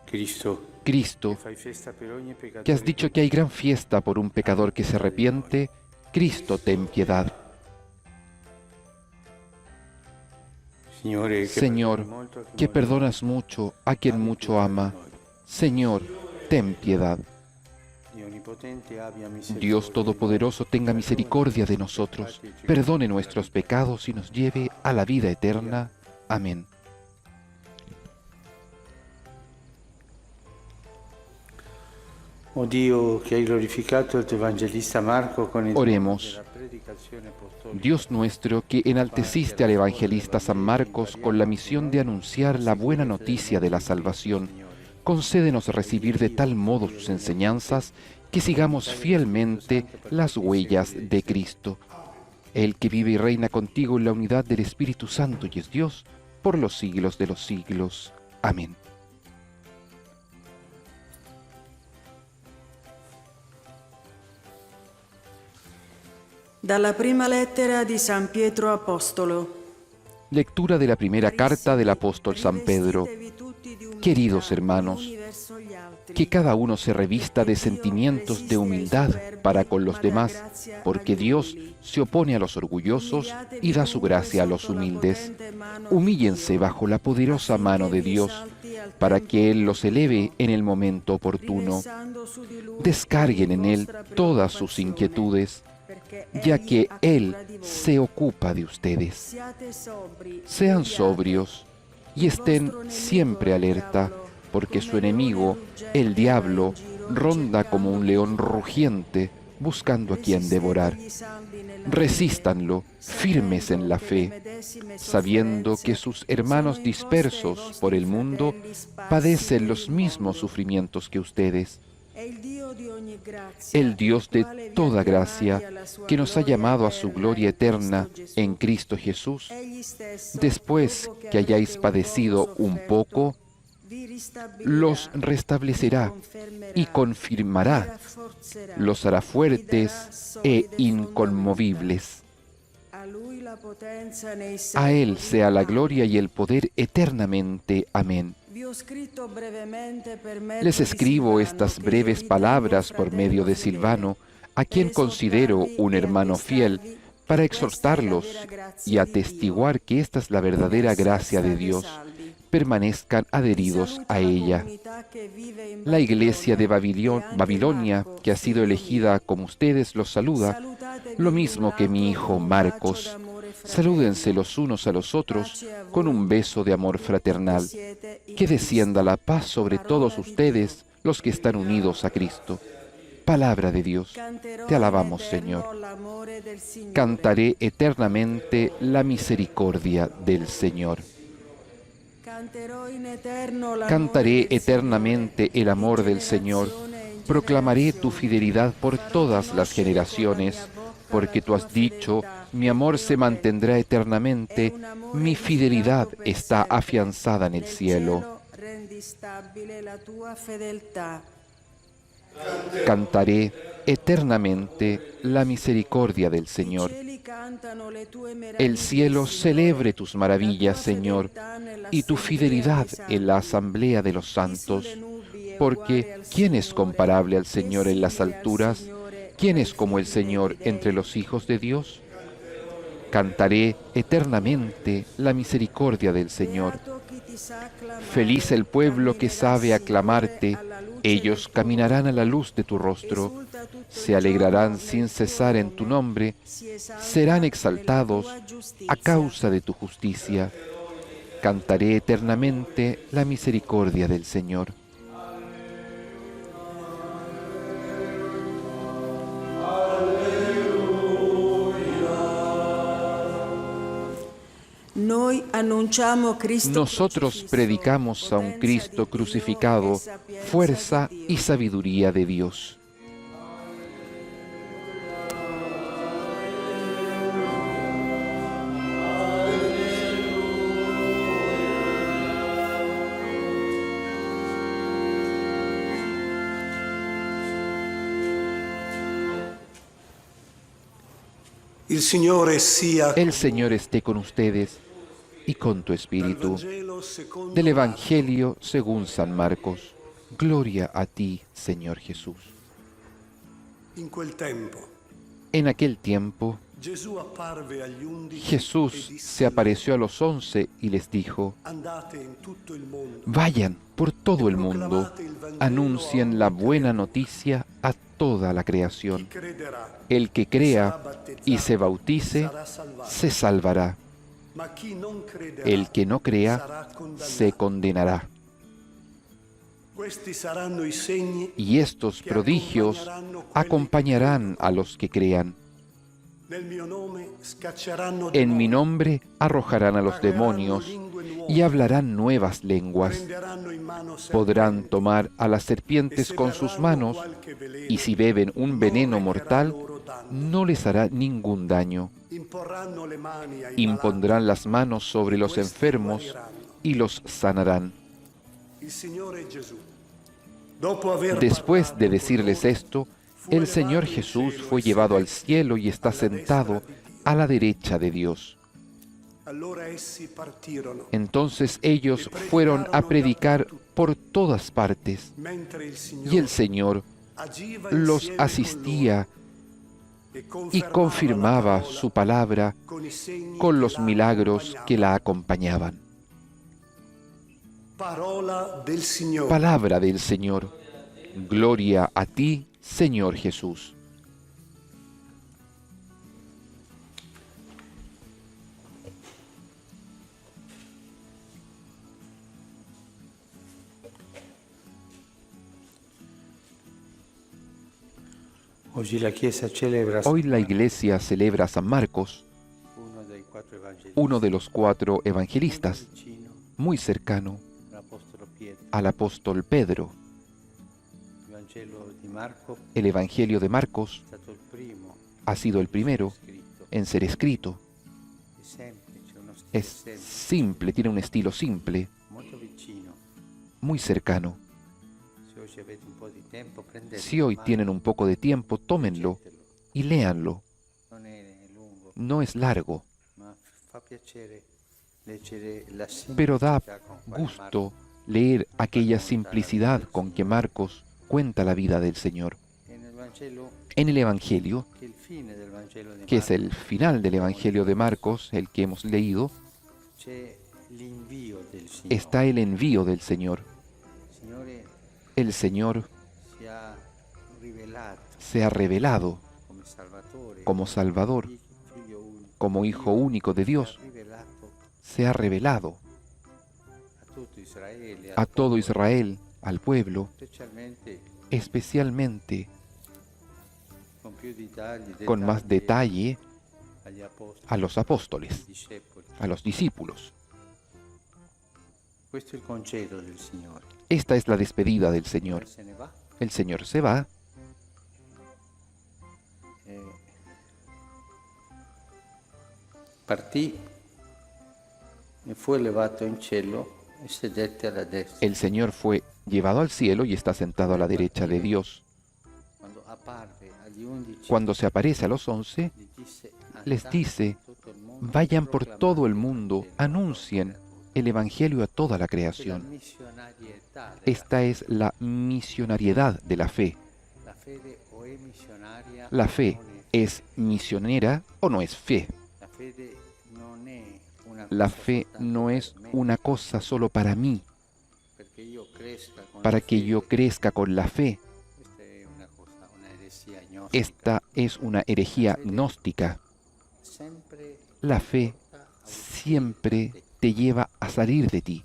Cristo, que has dicho que hay gran fiesta por un pecador que se arrepiente, Cristo, ten piedad. Señor, que perdonas mucho a quien mucho ama, Señor, ten piedad. Dios Todopoderoso tenga misericordia de nosotros, perdone nuestros pecados y nos lleve a la vida eterna. Amén. Oremos. Dios nuestro, que enalteciste al evangelista San Marcos con la misión de anunciar la buena noticia de la salvación, concédenos recibir de tal modo sus enseñanzas que sigamos fielmente las huellas de Cristo. Él que vive y reina contigo en la unidad del Espíritu Santo y es Dios, por los siglos de los siglos. Amén. Dalla prima lettera di San Pietro Apostolo. Lectura de la primera carta del apóstol San Pedro. Queridos hermanos, que cada uno se revista de sentimientos de humildad para con los demás, porque Dios se opone a los orgullosos y da su gracia a los humildes. Humíllense bajo la poderosa mano de Dios, para que Él los eleve en el momento oportuno. Descarguen en Él todas sus inquietudes, ya que Él se ocupa de ustedes. Sean sobrios y estén siempre alerta, porque su enemigo, el diablo, ronda como un león rugiente, buscando a quien devorar. Resístanlo, firmes en la fe, sabiendo que sus hermanos dispersos por el mundo padecen los mismos sufrimientos que ustedes. El Dios de toda gracia, que nos ha llamado a su gloria eterna en Cristo Jesús, después que hayáis padecido un poco, los restablecerá y confirmará, los hará fuertes e inconmovibles. A Él sea la gloria y el poder eternamente. Amén. Les escribo estas breves palabras por medio de Silvano, a quien considero un hermano fiel, para exhortarlos y atestiguar que esta es la verdadera gracia de Dios. Permanezcan adheridos a ella. La iglesia de Babilonia, que ha sido elegida como ustedes, los saluda, lo mismo que mi hijo Marcos. Salúdense los unos a los otros con un beso de amor fraternal. Que descienda la paz sobre todos ustedes, los que están unidos a Cristo. Palabra de Dios. Te alabamos, Señor. Cantaré eternamente la misericordia del Señor. Cantaré eternamente el amor del Señor. Proclamaré tu fidelidad por todas las generaciones, porque tú has dicho: mi amor se mantendrá eternamente, mi fidelidad está afianzada en el cielo. Cantaré eternamente la misericordia del Señor. El cielo celebre tus maravillas, Señor, y tu fidelidad en la asamblea de los santos, porque ¿quién es comparable al Señor en las alturas? ¿Quién es como el Señor entre los hijos de Dios? Cantaré eternamente la misericordia del Señor. Feliz el pueblo que sabe aclamarte, ellos caminarán a la luz de tu rostro, se alegrarán sin cesar en tu nombre, serán exaltados a causa de tu justicia. Cantaré eternamente la misericordia del Señor. Nosotros predicamos a un Cristo crucificado, fuerza y sabiduría de Dios. El Señor esté con ustedes y con tu espíritu. Del Evangelio según San Marcos. Gloria a ti, Señor Jesús. In quel tempo, En aquel tiempo, Gesù apparve agli 11 Jesús e disse se apareció a los 11 y les dijo: andate in tutto il mondo, vayan por todo el mundo, anuncien la buena noticia a toda la chi creación. crederà El que crea y se bautice sarà salvato, se salvará. ma chi non crederà El que no crea sarà se condannato. condenará. Questi saranno i segni Y estos prodigios acompañarán a los que crean. nel mio nome scacceranno En mi demoni, nombre arrojarán a los demonios lingue nuove, y hablarán nuevas lenguas. prenderanno in mano Podrán serpenti, tomar a las e serpientes se con sus berranno manos, qualche veleno, y si beben un veneno non mortal, recherà loro danno. no les hará ningún daño. Imporranno le mani ai Impondrán las manos sobre los questi enfermos guariranno. y los sanarán. Il Signore Gesù, dopo aver Después parlato de con decirles loro, esto, fu el elevato Señor in Jesús cielo fue e llevado al sedette cielo y está alla destra sentado di Dio. a la derecha de Dios. Allora essi partirono, Entonces ellos fueron a predicar por todas partes, mentre il y el Signore Señor agiva los insieme con asistía loro y confirmaba la su palabra con i segni con che los la milagros que accompagnaban. la acompañaban. Parola del Signore. Palabra del Señor. Gloria a ti, Señor Jesús. Oggi la Chiesa celebra Hoy la Iglesia celebra a San Marcos, uno dei quattro evangelisti, uno de los 4 evangelistas, vicino muy cercano all'Apostolo Pietro. al apóstol Pedro. Il Vangelo di Marco El Evangelio de Marcos è stato il primo ha sido el primero scritto. en ser escrito. È semplice, uno stile Es semplice, simple, tiene un estilo simple, molto vicino. muy cercano. Se oggi avete un po' di tempo, prendete Si hoy tienen un poco de tiempo, tómenlo y léanlo. Non è lungo, No es largo, ma fa piacere leggere la pero da semplicità con cui gusto leer aquella simplicidad con que Marcos cuenta la vida del Señor. Marco. E nel Vangelo, En el Evangelio, che è il fine del Vangelo di que es Marco, el final del Evangelio de Marcos, el que hemos leído, c'è l'invio del Signore. está el envío del Señor. Il Signore El Señor si ha rivelato se ha revelado come Salvatore, como Salvador, Figlio unico, como Hijo único de Dios, si ha rivelato se ha revelado a tutto Israele, a todo Israel, al pueblo, specialmente especialmente con più dettagli, con más detalle agli apostoli, a los apóstoles, ai discepoli. a los discípulos. Questo è il concedo del Signore. Esta es la despedida del Señor. Se ne va El Señor se va e partì e fu elevato in cielo e sedette alla destra. El Señor fue llevado al cielo y está sentado a la derecha de Dios. Quando apparve agli 11, Cuando se aparece a los 11, les dice, vayan por todo el mundo, anuncien el Evangelio a toda la creación. Esta es la misionariedad de la fe. La fede o è missionaria La fe o non è. es misionera o no es fe. La fede non è una La cosa fe soltanto no es per me, una cosa solo para mí, perché io cresca con para la que fede. yo crezca con la fe. Questa è una cosa, una eresia gnostica. Esta es una herejía gnóstica. Sempre La fe siempre te lleva a salir de ti,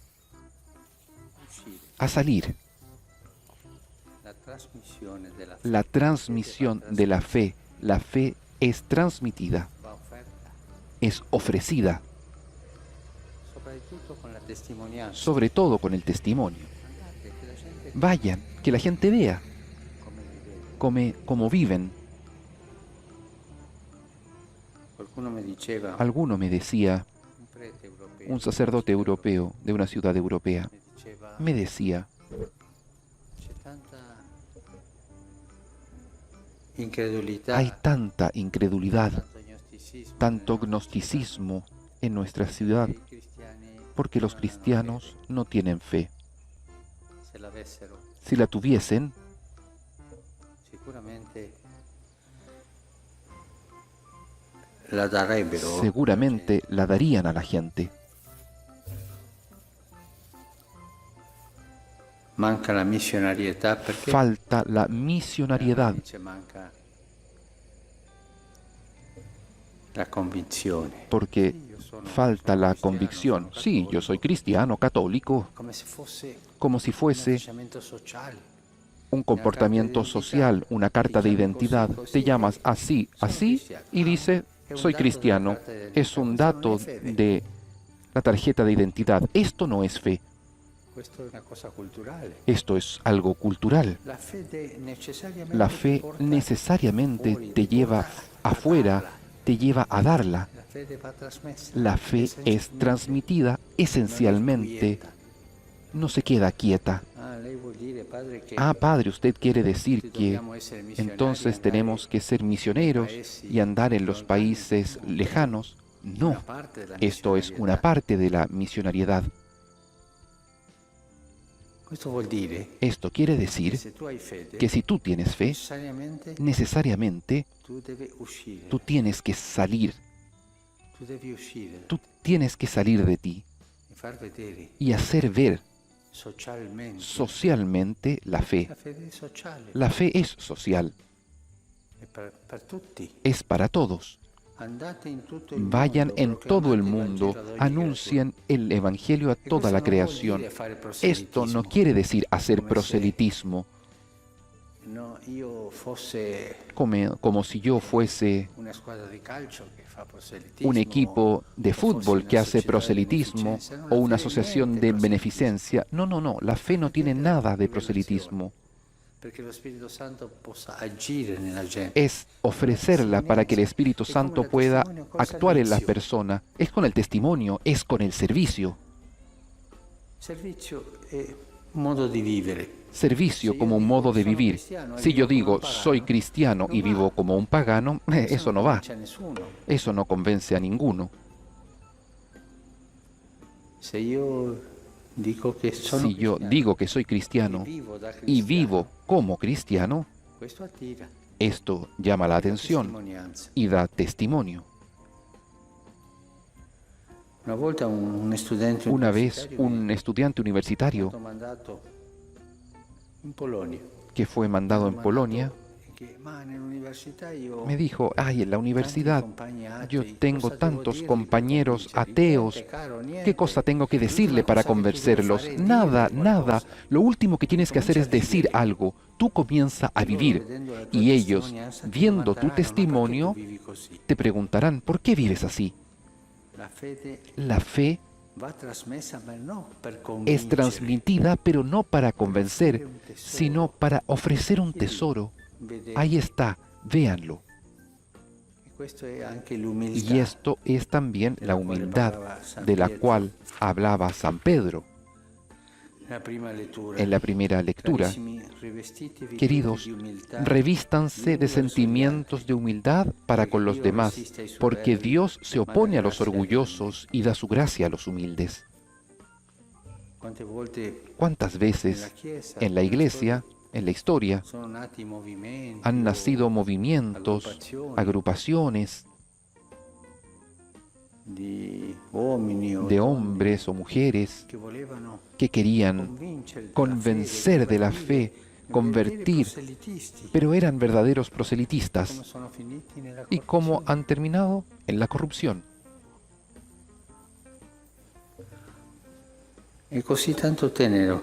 uscire. a salir. La trasmissione della fede La transmisión de la fe es transmitida, va offerta, es ofrecida, soprattutto con la testimonianza. sobre todo con el testimonio. Andate, che la gente Vayan, que la gente vea come vive. cómo viven. Qualcuno mi diceva, Alguno me decía, un prete europeo, un sacerdote europeo de una ciudad europea, mi diceva, me decía, c'è tanta incredulità, hay tanta incredulidad, tanto gnosticismo, tanto gnosticismo en nuestra ciudad, i cristiani porque los cristianos no tienen fe. se l'avessero, si la tuviesen, sicuramente la darebbero. seguramente la darían a la gente. Manca la missionarietà perché Falta la misionariedad, veramente manca la convinzione. porque Io sono falta la cristiano, convicción. sono Sí, yo soy cristiano, católico, come se fosse como si un fuese atteggiamento sociale. un comportamiento social, una carta de identidad. Te llamas así, así, y dice, soy cristiano. Es un dato de la tarjeta de identidad. Esto no es fe, Questo è una cosa culturale. esto es algo cultural. La fede necessariamente La ti fe porta necesariamente fuori, te ti lleva porta afuera, darla. te lleva a darla. La fede va trasmessa. La fe es Essenzialmente transmitida non è esencialmente, quieta. no se queda quieta. Lei vuol dire, padre, che Ah, Padre, usted quiere decir tutti que dobbiamo essere missionari, entonces andare tenemos que ser misioneros y andar en los países lejanos. No, una parte della esto es una missionarietà. parte de la misionariedad. Questo vuol dire Esto quiere che decir se tu hai fede, que si tú tienes fe, necesariamente tu devi uscire, tú tienes que salir, tu devi uscire tú tienes que salir de ti e far vedere y hacer ver socialmente. socialmente la fe. La fede è sociale, La fe es social, è per tutti. es para todos. Andate in tutto il Vayan mondo, en todo el proclamate il mundo, Vangelo ad ogni anuncien el Evangelio a creatura. E toda questo la non vuol creación. dire fare Esto no proselitismo. quiere decir hacer Come se- proselitismo, No, io fosse como si yo fuese una squadra di calcio che fa proselitismo, un equipo de o fútbol fosse que una hace società di proselitismo beneficenza. Non o una ha asociación niente de proselitismo, beneficencia. No, no, no, la fe no tiene nada de proselitismo. perché lo Spirito Santo possa agire nella gente. Es ofrecerla para que el Espíritu Santo pueda actuar en la persona. Es con el testimonio, es con el servicio. Servizio è un modo di vivere. Servicio como un modo de vivir. Si yo digo soy cristiano y vivo como un pagano, eso no va. C'è nessuno. Eso no convence a ninguno. Se io dico che sono Si yo cristiano digo que soy cristiano vivo da y cristiano, vivo como cristiano, questo attira esto llama la atención testimonianza. y da testimonio. Una volta un studente Una vez universitario un estudiante mi è universitario stato mandato in Polonia. que fue mandado en Polonia Ma nell'università io me dijo, ay, en la universidad tanti compagni yo atei, tengo cosa devo tantos dirgli per compañeros convincerli? ateos, Niente, caro, niente. ¿qué cosa tengo que decirle L'ultima para cosa che tu devi convencerlos? fare è dire Nada, qualcosa. nada. Lo último que tienes que hacer es Comincia a decir vivere. algo. Tú comienza a Loro, vivir vedendo la tua y ellos, testimonianza, ti viendo tu domanderanno, "Ma perché testimonio, tu vivi così?" te preguntarán, ¿por qué vives así? La fede La fe va trasmessa, ma no per es convincere. transmitida, pero no para convencer, sino para ofrecer un tesoro. Vedete? Ahí está, véanlo. E questo è anche l'umiltà. Y esto es también la humildad de la cual hablaba San Pedro La prima lettura. en la primera lectura. Carissimi, rivestitevi Queridos, tutti di umiltà, revístanse de sentimientos de humildad para con los demás, porque Dios se opone a los orgullosos y da su gracia a los humildes. Quante volte ¿Cuántas veces en la iglesia, en la historia, sono nati movimenti, han o nacido movimientos, agrupaciones di uomini o de donne hombres o mujeres che volevano que querían convincere convencer de la fe, convertir, pero eran verdaderos come proselitistas? sono finiti nella ¿Y cómo corruzione. han terminado? En la corrupción. È così tanto tenero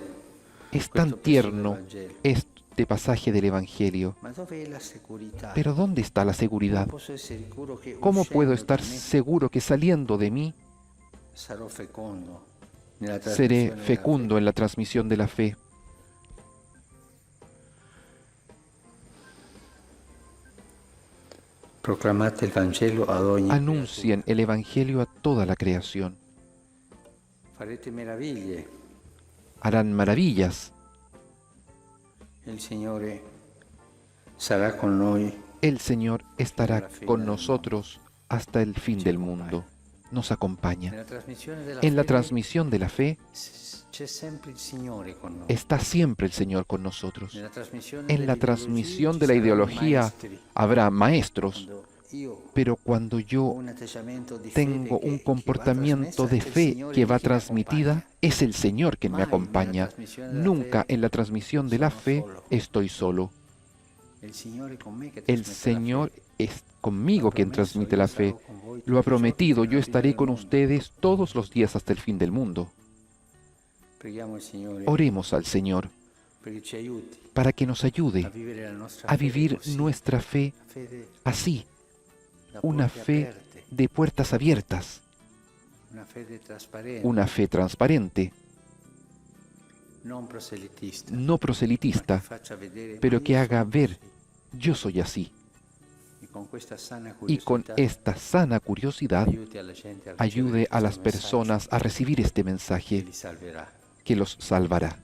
Es questo tan passo del tierno Vangelo. este pasaje del Evangelio. Ma dove è la segurità? Pero ¿dónde está la seguridad? Posso essere sicuro che ¿Cómo puedo uscendo estar da me seguro que saliendo de mí sarò fecondo nella seré trasmissione della fecundo en la transmisión de la fe? fede? Proclamate il Vangelo ad ogni Anuncien el Evangelio a toda la creación. creatura. Farete meraviglie. Harán maravillas. Il Signore sarà con noi. El Señor estará con nosotros hasta el fin del mundo. nos acompaña. Nella trasmissione della En la fede transmisión de la fe c'è sempre il Signore con noi. está siempre el Señor con nosotros. Nella trasmissione En la dell'ideologia transmisión ci de la saranno ideología maestri. habrá maestros, Quando io pero cuando ho yo un atteggiamento di fede tengo un che va comportamiento trasmessa, de è il fe Signore que va che mi transmitida, accompagna. es el Señor quien me Mai nella acompaña. trasmissione della Nunca fede en la transmisión de la sono fe solo. estoy solo. È il Signore con me che El trasmette la Señor fede. es conmigo quien Promesso, transmite io la sarò fe. con voi Lo ha tutti i giorni prometido, fino yo alla fine estaré del con mondo. ustedes todos los días hasta el fin del mundo. Preghiamo il Signore Oremos al Señor perché ci aiuti para que nos a ayude vivere la nostra a fede vivir così, nuestra fe fede así, da una porte fe aperte, de puertas abiertas, una fede trasparente, una fe transparente, non proselitista, no proselitista, ma che faccia vedere, pero ma que io haga sono ver, così. yo soy así. Y con questa sana Y con curiosità esta sana curiosidad aiuti alla gente a ayude ricevere a las questo personas a recibir este messaggio che mensaje li salverà. que los salvará.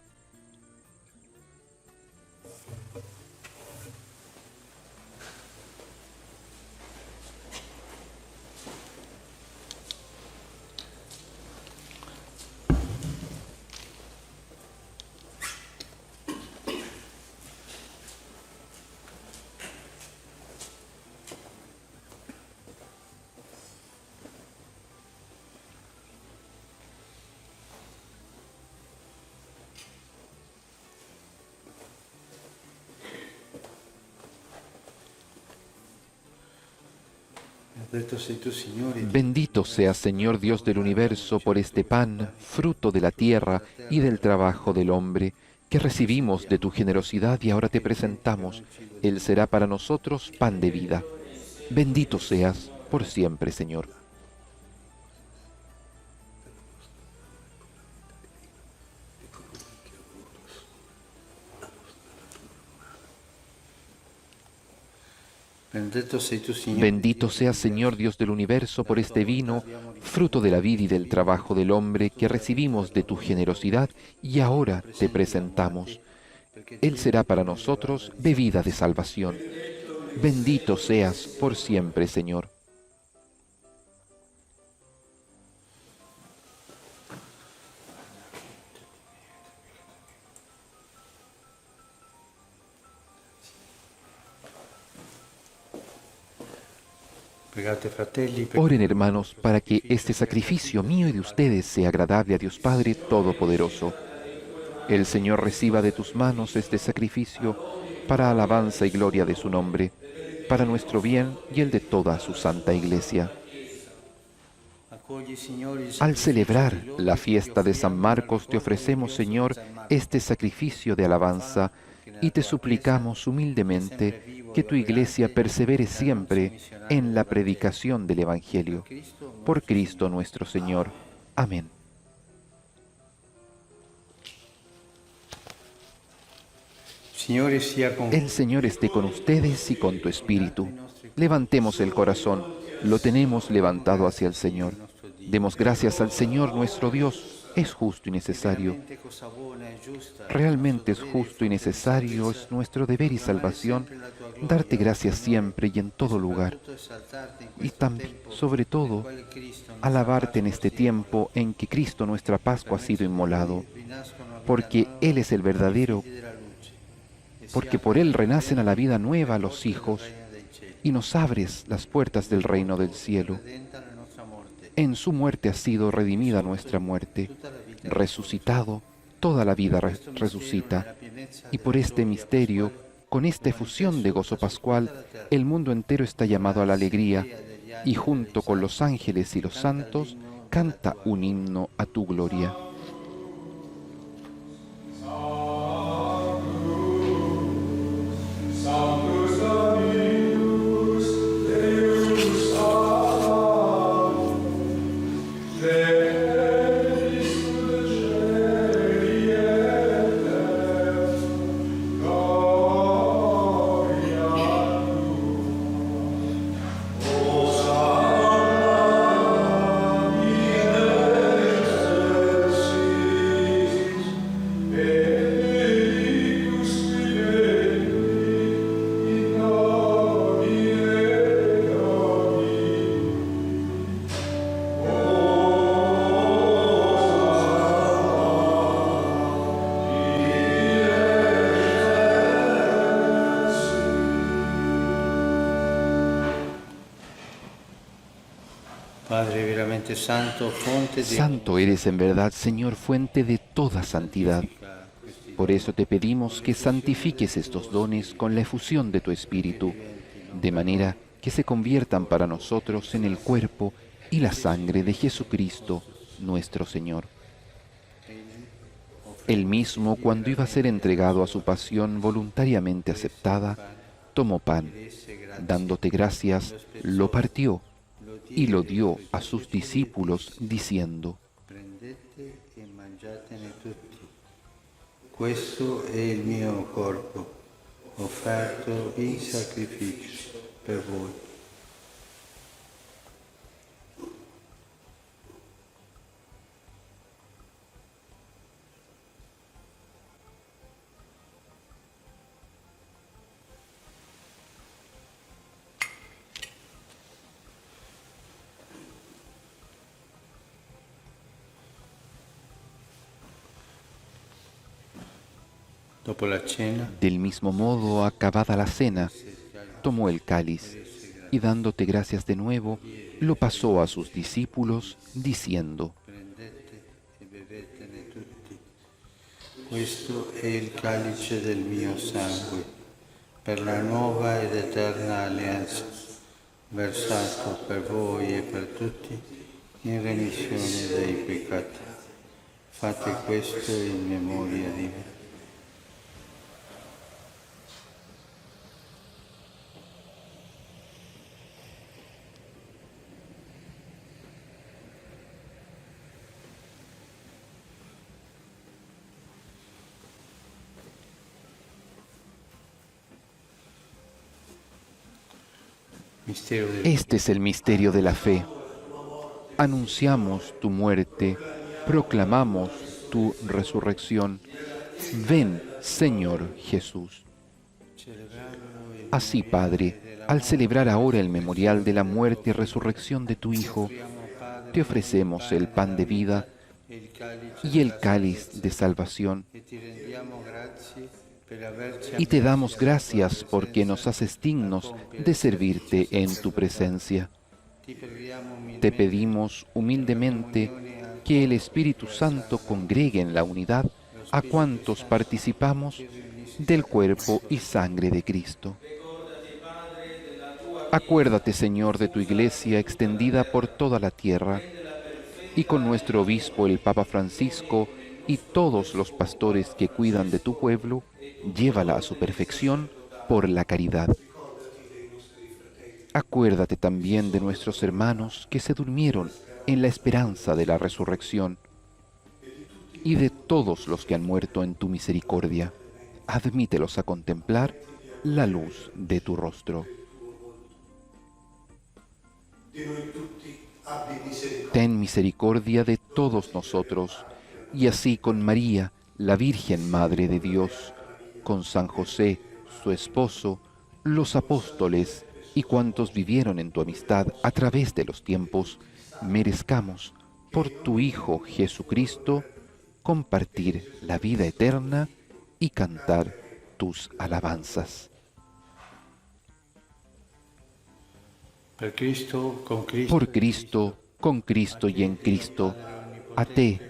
Benedetto sei tu, Signore, Bendito seas, Señor Dios del universo, por este pan, fruto de la tierra y del trabajo del hombre, que recibimos de tu generosidad y ahora te presentamos. Él será para nosotros pan de vida. Bendito seas por siempre, Señor. benedetto sei tu, Signore. Bendito seas, Señor Dios del universo, por este vino, fruto de la vida y del trabajo del hombre, que recibimos de tu generosidad y ahora te presentamos. Él será para nosotros bebida de salvación. Bendito seas por siempre, Señor. Pregate, fratelli, perché Oren, hermanos, para que este sacrificio mío y de ustedes sea agradable a Dios Padre Todopoderoso. El Señor reciba de tus manos este sacrificio para alabanza y gloria de su nombre, para nuestro bien y el de toda su santa Iglesia. accogli, Signore, il Al sacrificio celebrar di lode la che fiesta de San offriamo Marcos, nel te ofrecemos, ricordo Señor, glorioso di San Marco. este sacrificio de alabanza y te suplicamos humildemente que tu Iglesia persevere siempre en la predicación del Evangelio. Por Cristo nuestro Señor. Amén. Signore sia con El Señor esté con ustedes y con tu espíritu. Levantemos el corazón, lo tenemos levantado hacia el Señor. Demos gracias al Señor nuestro Dios, es justo y necesario. Realmente es justo y necesario, es nuestro deber y salvación darte gracias siempre y en todo lugar. Y también, sobre todo, alabarte en este tiempo en que Cristo nuestra Pascua ha sido inmolado, porque Él es el verdadero, porque por Él renacen a la vida nueva los hijos y nos abres las puertas del reino del cielo. En su muerte ha sido redimida nuestra muerte, resucitado, toda la vida resucita. Y por este misterio, con esta efusión de gozo pascual, el mundo entero está llamado a la alegría y junto con los ángeles y los santos canta un himno a tu gloria. Padre veramente santo, fonte de Santo eres en verdad, Señor, fuente de toda santidad. Por eso te pedimos que santifiques estos dones con la efusión de tu Espíritu, de manera que se conviertan para nosotros en el cuerpo y la sangre de Jesucristo, nuestro Señor. Él mismo, cuando iba a ser entregado a su pasión voluntariamente aceptada, tomó pan, dándote gracias, lo partió y lo dio a sus discípulos, diciendo: prendete e mangiatene tutti. Questo è il mio corpo, offerto in sacrificio per voi. Dopo la cena, Del mismo modo, acabada la cena, tomó el cáliz y dándote gracias de nuevo, lo pasó a sus discípulos, diciendo: prendete e bevetene tutti. Questo è il calice del mio sangue, per la nuova ed eterna alleanza, versato per voi e per tutti in remissione dei peccati. Fate questo in memoria di me. Mistero del Este es el misterio de la fe. Anunciamos tu muerte, proclamamos tu resurrección. Ven, Señor Jesús. Así, Padre, al celebrar ahora el memorial de la muerte y resurrección de tu Hijo, te ofrecemos el pan de vida y el cáliz de salvación, y te damos gracias porque nos haces dignos de servirte en tu presencia. Te pedimos humildemente que el Espíritu Santo congregue en la unidad a cuantos participamos del cuerpo y sangre de Cristo. Acuérdate, Señor, de tu Iglesia extendida por toda la tierra, y con nuestro obispo, el Papa Francisco, y todos los pastores que cuidan de tu pueblo, llévala a su perfección por la caridad. Acuérdate también de nuestros hermanos que se durmieron en la esperanza de la resurrección, y de todos los que han muerto en tu misericordia. Admítelos a contemplar la luz de tu rostro. Ten misericordia de todos nosotros, y así con María, la Virgen Madre de Dios, con San José, su esposo, los apóstoles y cuantos vivieron en tu amistad a través de los tiempos, merezcamos, por tu Hijo Jesucristo, compartir la vida eterna y cantar tus alabanzas. Per Cristo, con Cristo, Por Cristo, con Cristo y en Cristo, a ti,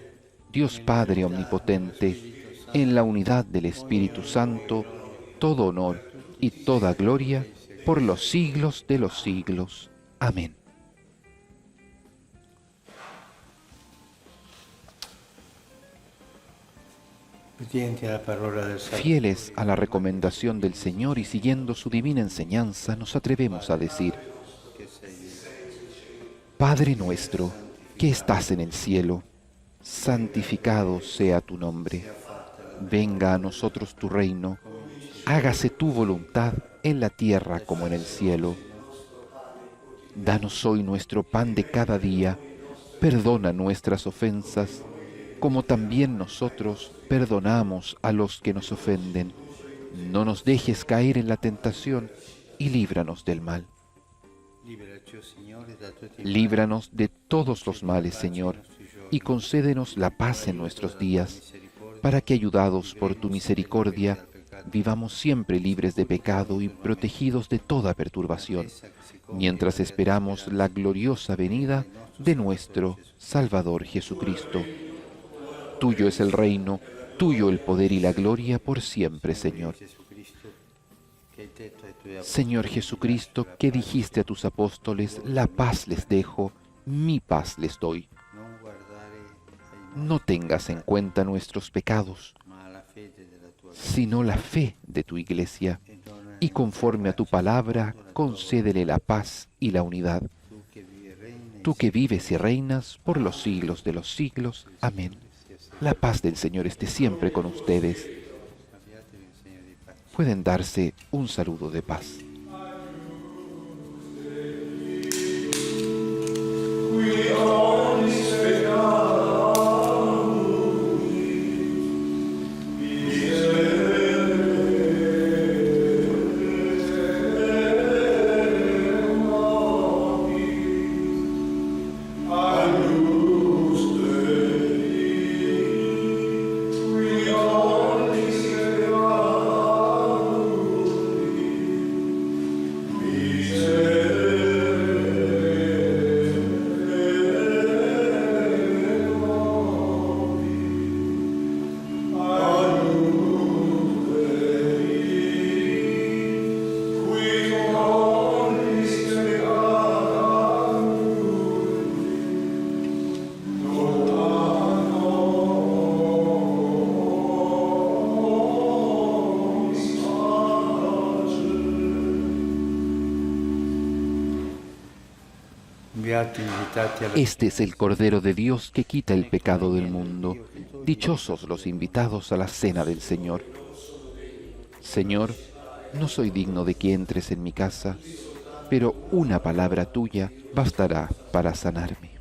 Dios Padre Omnipotente, en la unidad del Espíritu Santo, todo honor y toda gloria por los siglos de los siglos. Amén. obbedienti alla parola del Salvador. Fieles a la recomendación del Señor y siguiendo su divina enseñanza, nos atrevemos a decir: Padre nuestro, que estás en el cielo, santificado sea tu nombre. Venga a nosotros tu reino. Hágase tu voluntad en la tierra como en el cielo. Danos hoy nuestro pan de cada día. Perdona nuestras ofensas, como también nosotros perdonamos a los que nos ofenden. No nos dejes caer en la tentación y líbranos del mal. Líbranos de todos los males, Señor, y concédenos la paz en nuestros días, para que, ayudados por tu misericordia, vivamos siempre libres de pecado y protegidos de toda perturbación, mientras esperamos la gloriosa venida de nuestro Salvador Jesucristo. Tuyo es el reino, tuyo el poder y la gloria por siempre, Señor. Señor Jesucristo, que dijiste a tus apóstoles, la paz les dejo, mi paz les doy. No tengas en cuenta nuestros pecados, sino la fe de tu Iglesia, y conforme a tu palabra, concédele la paz y la unidad. Tú que vives y reinas por los siglos de los siglos. Amén. La paz del Señor esté siempre con ustedes. Pueden darse un saludo de paz. Este es el Cordero de Dios que quita el pecado del mundo. Dichosos los invitados a la cena del Señor. Señor, no soy digno de que entres en mi casa, pero una palabra tuya bastará para sanarme.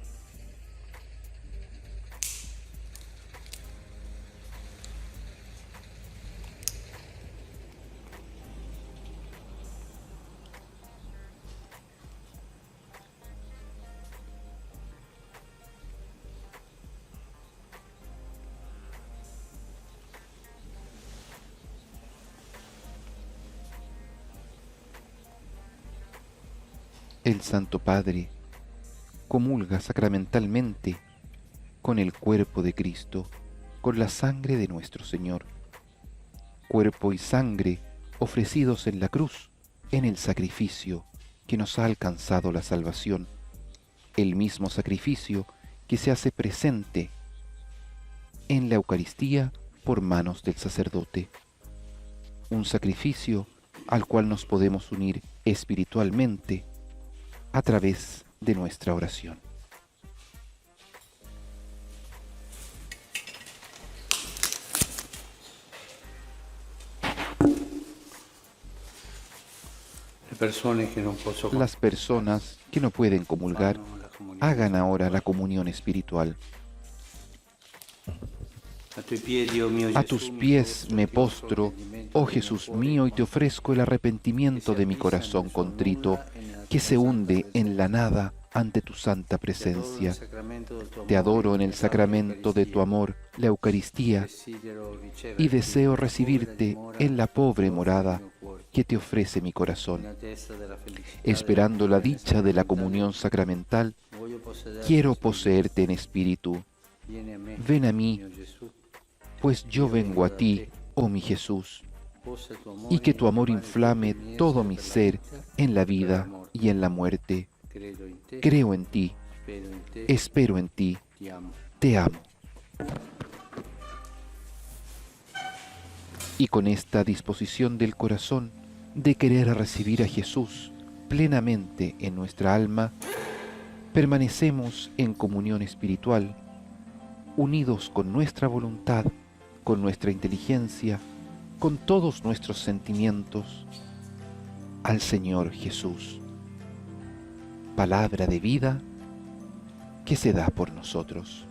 El Santo Padre comulga sacramentalmente con el cuerpo de Cristo, con la sangre de nuestro Señor. Cuerpo y sangre ofrecidos en la cruz, en el sacrificio que nos ha alcanzado la salvación, el mismo sacrificio que se hace presente en la Eucaristía por manos del sacerdote. Un sacrificio al cual nos podemos unir espiritualmente a través de nuestra oración. Las personas que no pueden comulgar, hagan ahora la comunión espiritual. A tus pies me postro, oh Jesús mío, y te ofrezco el arrepentimiento de mi corazón contrito, que se hunde en la nada ante tu santa presencia. Te adoro en el sacramento de tu amor, la Eucaristía, y deseo recibirte en la pobre morada que te ofrece mi corazón. Esperando la dicha de la comunión sacramental, quiero poseerte en espíritu. Ven a mí, pues yo vengo a ti, oh mi Jesús, y que tu amor inflame todo mi ser en la vida y en la muerte. Creo en ti, espero en ti, te amo. Y con esta disposición del corazón de querer recibir a Jesús plenamente en nuestra alma, permanecemos en comunión espiritual, unidos con nuestra voluntad, con nuestra inteligencia, con todos nuestros sentimientos, al Señor Jesús, palabra de vida que se da por nosotros.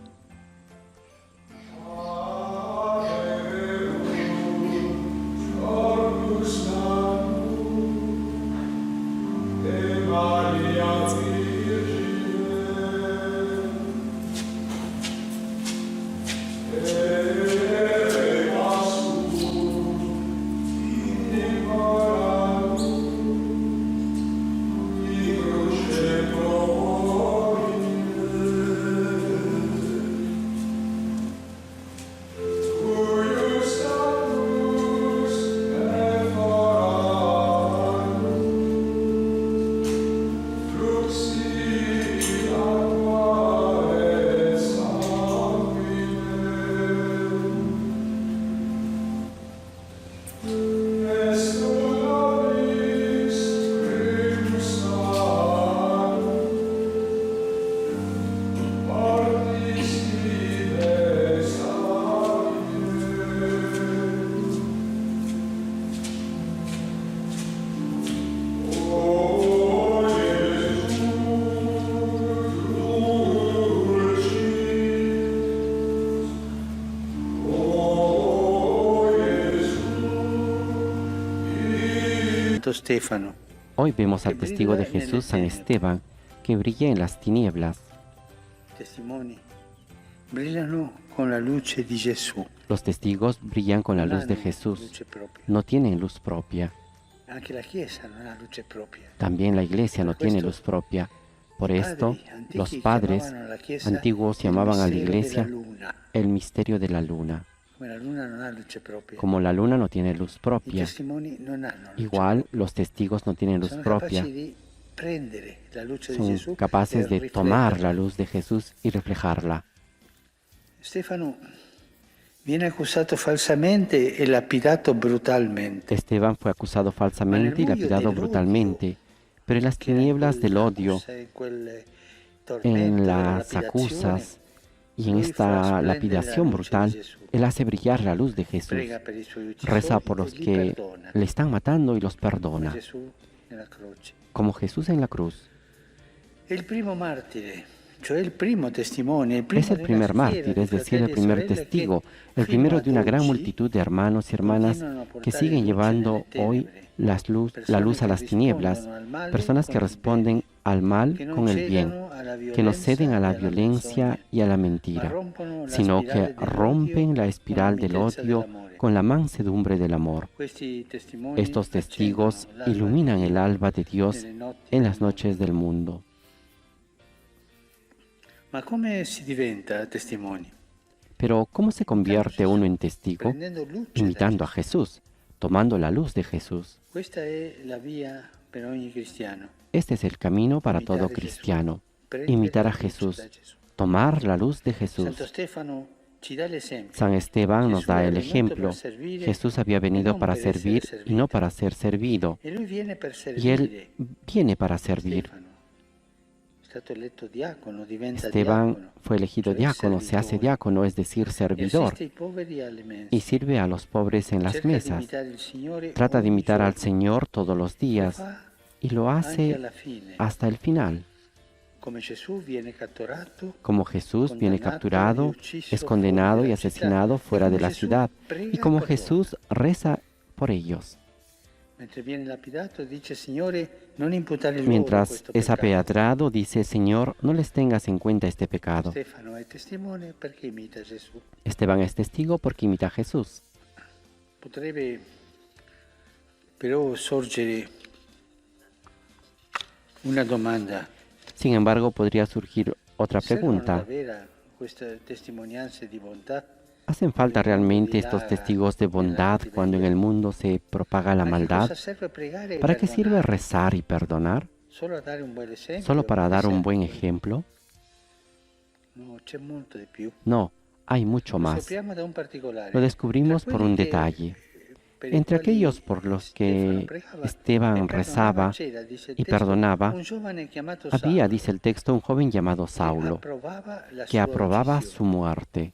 Stefano, Hoy vemos al testigo de Jesús, San Esteban, que brilla en las tinieblas. testimoni brillano con la luce di Gesù. Los testigos brillan con la Non luz de hanno Jesús, luce propria. no tienen luz propia. Anche la Chiesa non ha luce propria. También la iglesia no tiene luz propia. Por esto, los padres antiguos llamaban a la iglesia el misterio de la luna. Come la luna non ha luce propria. Como la luna no tiene luz I propia, testimoni non hanno luce igual propria. los testigos no tienen luz Sono propia. capaci di prendere la luce di Son Gesù capaces e de tomar rifletterla. la luz de Jesús y reflejarla. Stefano viene accusato falsamente e lapidato brutalmente. Esteban fue acusado falsamente y lapidado brutalmente, pero en las tinieblas del odio, en las acusas y en esta lapidación brutal, Él hace brillar la luz de Jesús. Reza por los que le están matando y los perdona, como Jesús en la cruz. El primo mártir, cioè il primo testimone, Es el primer mártir, es decir, el primer testigo, el primero de una gran multitud de hermanos y hermanas que siguen llevando hoy la luz a las tinieblas, personas que responden al mal con el bien, que no ceden a la violencia y a la mentira, sino que rompen la espiral del odio con la mansedumbre del amor. Estos testigos iluminan el alba de Dios en las noches del mundo. Ma come si diventa testimoni? Pero ¿cómo se convierte uno en testigo? Imitando a Jesús, tomando la luz de Jesús. Questa è la via per ogni cristiano. Este es el camino para todo cristiano. Imitar a Jesús, tomar la luz de Jesús. Santo Stefano ci dà l'esempio. San Esteban nos da el ejemplo. Jesús había venido para servir y no para ser servido. E lui viene per Y Él servire. viene para servir. Stefano è stato eletto diacono, diventa Esteban diacono. fue elegido cioè diácono, se hace servitore. diácono, es decir, E servidor, assiste i poveri alle mense. y sirve a los pobres en las Cerca di mesas. imitare il Signore Trata de ogni imitar al giorno. Señor todos los Lo días fa y lo anche hace alla fine. hasta el final. Come Gesù viene catturato, Como Jesús viene capturado, es condenado y asesinado fuera de la ciudad, y como Jesús reza por ellos. mentre viene lapidato, dice Signore, non imputare loro Mientras questo es peccato. apedrado, dice, Señor, no les tengas en cuenta este pecado. Stefano è testimone perché imita Gesù. Esteban es testigo porque imita a Jesús. Potrebbe però sorgere una domanda. Sin embargo, podría surgir otra Servono pregunta. davvero queste testimonianze di bontà? ¿Hacen falta realmente estos testigos de bondad cuando en el mundo se propaga la A che maldad? cosa serve pregare e ¿Para qué sirve perdonare? rezar y perdonar? Solo a dare un bel esempio? ¿Solo para dar un buen esempio? ejemplo? No, c'è molto di più. No, hay mucho Lo más. scopriamo da un particolare. Lo descubrimos Tra por quelli un che- detalle. per i Entre quali aquellos por los que Stefano pregava Esteban e rezaba c'era, dice il y testo, perdonaba, un giovane chiamato había, Saulo, dice el texto, un joven llamado che Saulo, approvava la que sua aprobaba uccisione. su muerte.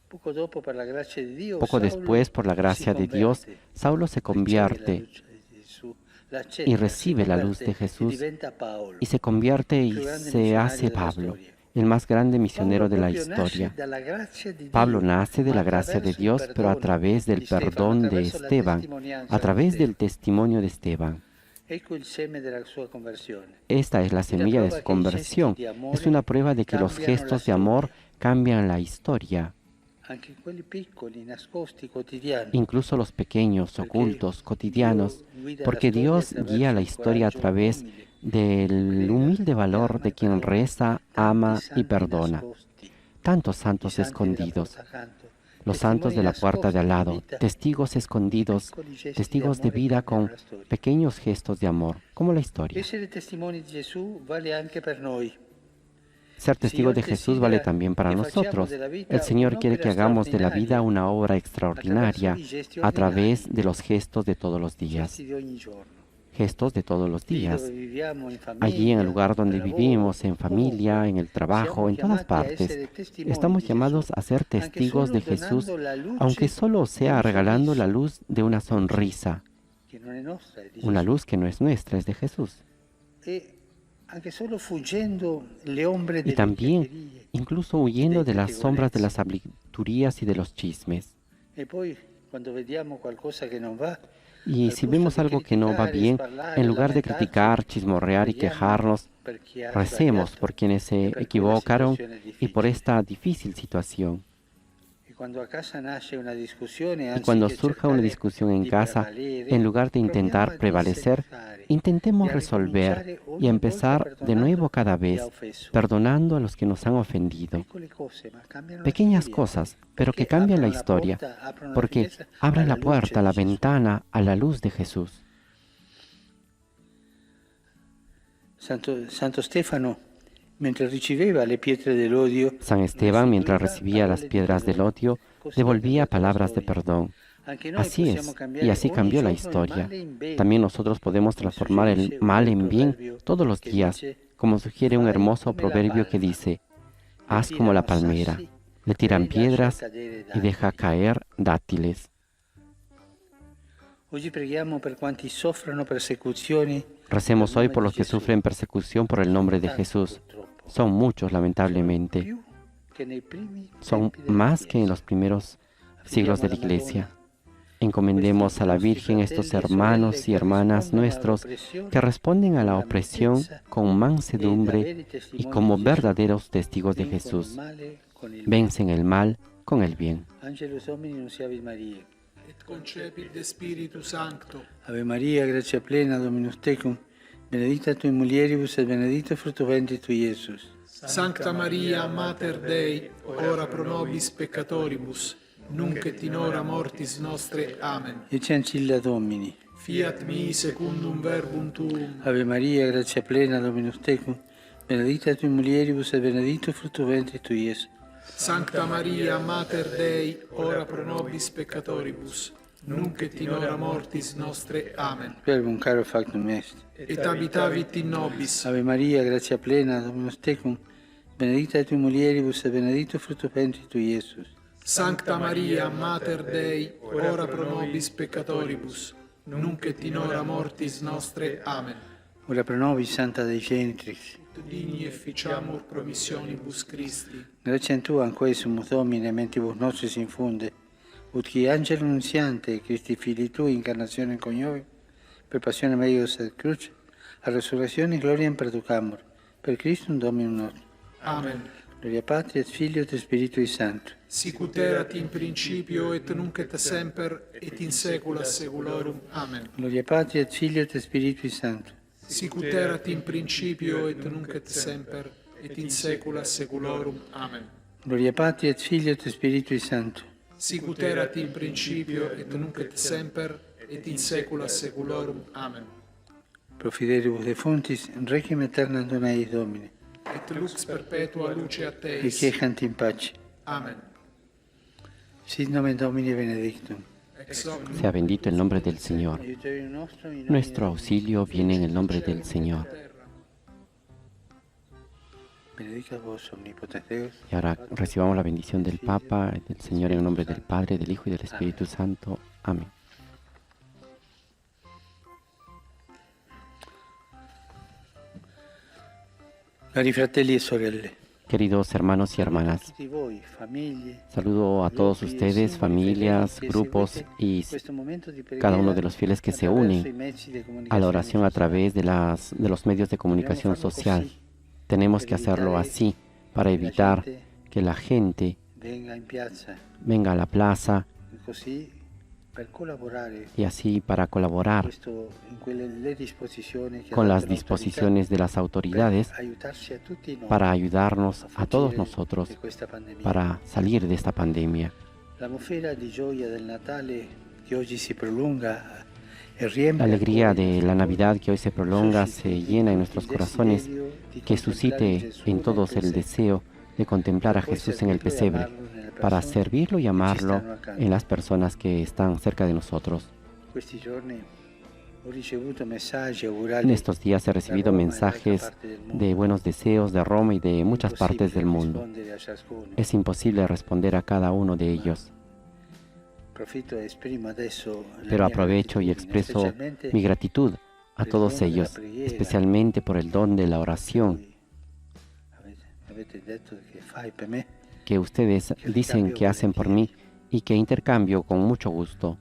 Poco dopo, per la grazia di Dio, Poco Saulo después, por la gracia si de Dios, converte, Saulo se riceve la convierte luce di Gesù, l'accetta, y si recibe la luz converte de e Jesús diventa Paolo, y se convierte il y più grande se missionario hace della Pablo, storia. el más grande misionero de la Pablo proprio historia. nasce dalla grazia di Pablo Dio, nace de ma la gracia de attraverso il Dios, pero a perdono través del di Stefano, perdón de attraverso la Esteban, testimonianza a di través del Stefano. testimonio de Esteban. Ecco il seme della sua conversione. Esta es la semilla de su conversión. Es una prueba de que los gestos de amor cambian la historia, Anche quelli piccoli, nascosti, quotidiani. incluso los pequeños, ocultos, cotidianos, porque Dios guía la historia a través del humilde valor de quien reza, ama y perdona. Tantos santos escondidos, los santos de la puerta de al lado, testigos escondidos, testigos de vida con pequeños gestos de amor, como la historia. Essere testimoni di Gesù vale anche per noi. Ser testigo de Jesús vale también para nosotros. El Señor quiere que hagamos de la vida una obra extraordinaria a través de los gestos de todos los días. Gestos de todos los días. Allí en el lugar donde vivimos, en familia, en el trabajo, en todas partes, estamos llamados a ser testigos de Jesús, aunque solo sea regalando la luz de una sonrisa. Una luz que no es nuestra, es de Jesús. Y también, incluso huyendo de las sombras de las habladurías y de los chismes. Y si vemos algo que no va bien, en lugar de criticar, chismorrear y quejarnos, recemos por quienes se equivocaron y por esta difícil situación. Y cuando surja una discusión en casa, en lugar de intentar prevalecer, intentemos resolver y empezar de nuevo cada vez, perdonando a los que nos han ofendido. Pequeñas cosas, pero que cambian la historia, porque abren la puerta, la ventana a la luz de Jesús. Santo Stefano, mientras recibía le pietre del odio, San Esteban, mientras recibía las piedras del odio, devolvía palabras de perdón. Así es, y así cambió la historia. También nosotros podemos transformar el mal en bien todos los días, como sugiere un hermoso proverbio que dice: haz como la palmera, le tiran piedras y deja caer dátiles. Recemos hoy por los que sufren persecución por el nombre de Jesús. Son muchos, lamentablemente. Son más que en los primeros siglos de la Iglesia. Encomendemos a la Virgen estos hermanos y hermanas nuestros que responden a la opresión con mansedumbre y como verdaderos testigos de Jesús. Vencen el mal con el bien. Et concepit de Spiritu Sancto. Ave Maria, gratia plena, Dominus tecum, benedicta tui mulieribus et benedictus fructus ventris tui, Iesus. Sancta Maria, Mater Dei, ora pro nobis peccatoribus, nunc et in hora mortis nostre. Amen. Ecce ancilla Domini. Fiat mi secundum verbum tuum. Ave Maria, gratia plena, Dominus tecum, benedicta tui mulieribus et benedictus fructus ventris tui, Iesus. Sancta Maria, Mater Dei, ora pro nobis peccatoribus, nunc et in hora mortis nostre. Amen. Verbum caro factum est. Et habitavit in nobis. Ave Maria, gratia plena, Dominus tecum, benedicta tui mulieribus et benedictus fructus ventris tui, Iesus. Sancta Maria, Mater Dei, ora pro nobis peccatoribus, nunc et in hora mortis nostre. Amen. Ora pro nobis, Santa Dei Genitrix. Digni efficiamur promissionibus Christi. Gratiam Tuam quae sumus Domine, mentibus nostris infunde, ut qui angelo nunziante, Christi Filii Tui, incarnationem coniovi, per passione meius et cruce, a resurrectione gloriam perducamur, per Christum Dominum nostrum. Amen. Gloria Patri et Filio et Spiritui Sancto. Sic ut erat in principio et nunc et semper et in saecula saeculorum. Amen. Gloria Patri et Filio et Spiritui Sancto. Sic ut erat in principio et nunc et semper et in saecula saeculorum. Amen. Gloria Patri et Filio et Spiritui Sancto. Sic ut erat in principio et nunc et semper et in saecula saeculorum. Amen. Pro fidelibus defunctis, requiem aeternam dona eis Domine. Et lux perpetua luce a Teis. Requiescant in pace. Amen. Sit nomen Domini benedictum. Ex hoc nunc Sea bendito el nombre del Señor. Aiuterium nostrum in nomine Nuestro auxilio viene en el nombre del Señor. Benedicat vos omnipotens Deus, Y ahora recibamos la bendición del Papa, y del Señor, en el nombre del Padre, del Hijo y del Espíritu Santo. Amén. cari fratelli e sorelle, Queridos hermanos y hermanas, tutti voi, famiglie, saludo a todos ustedes, familias, grupos y cada uno de los fieles que se unen a la oración a través de los medios de comunicación social. Tenemos que hacerlo así para evitar que la gente venga in piazza, venga a la plaza così per collaborare y así para colaborar in quelle le disposizioni che con ha las dato disposiciones de las autoridades l'autorità, aiutarci a tutti noi para ayudarnos a todos fuggire nosotros di questa pandemia. para salir de esta pandemia. L'atmosfera di gioia del Natale che oggi si prolunga La alegría de la Navidad que hoy se prolonga se llena en nuestros corazones, que suscite en todos el deseo de contemplar a Jesús en el pesebre, para servirlo y amarlo en las personas que están cerca de nosotros. En estos días he recibido mensajes de buenos deseos de Roma y de muchas partes del mundo. Es imposible responder a cada uno de ellos. Pero aprovecho y expreso mi gratitud a todos ellos, especialmente por el don de la oración que ustedes dicen que hacen por mí y que intercambio con mucho gusto.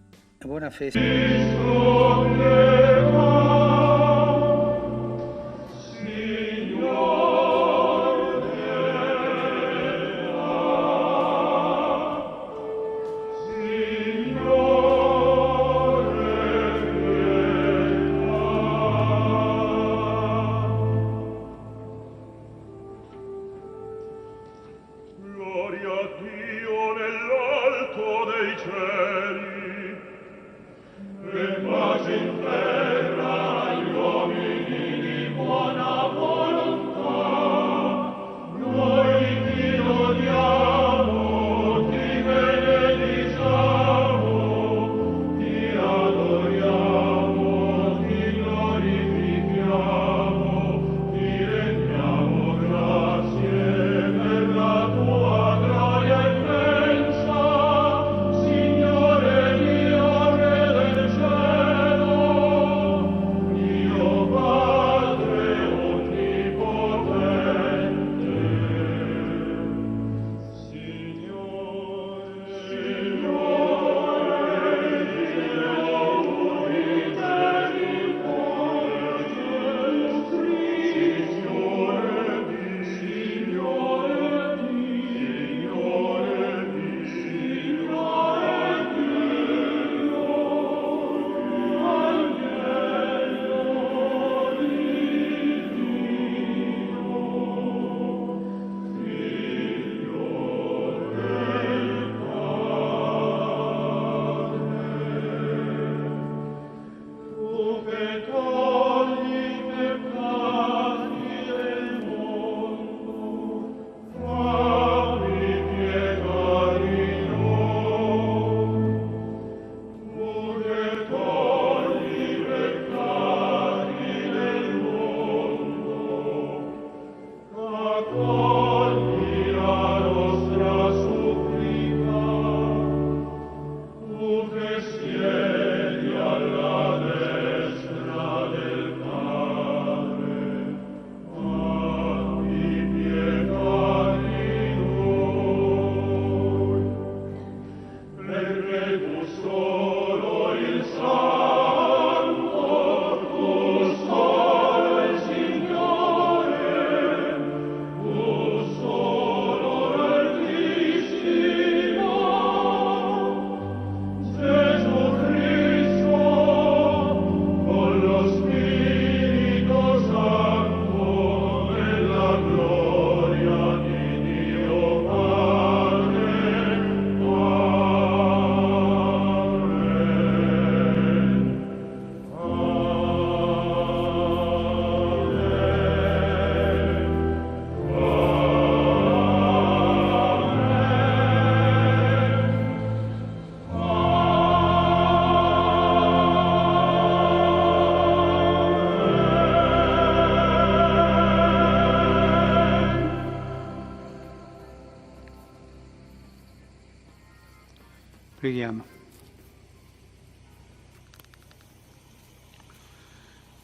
Preghiamo.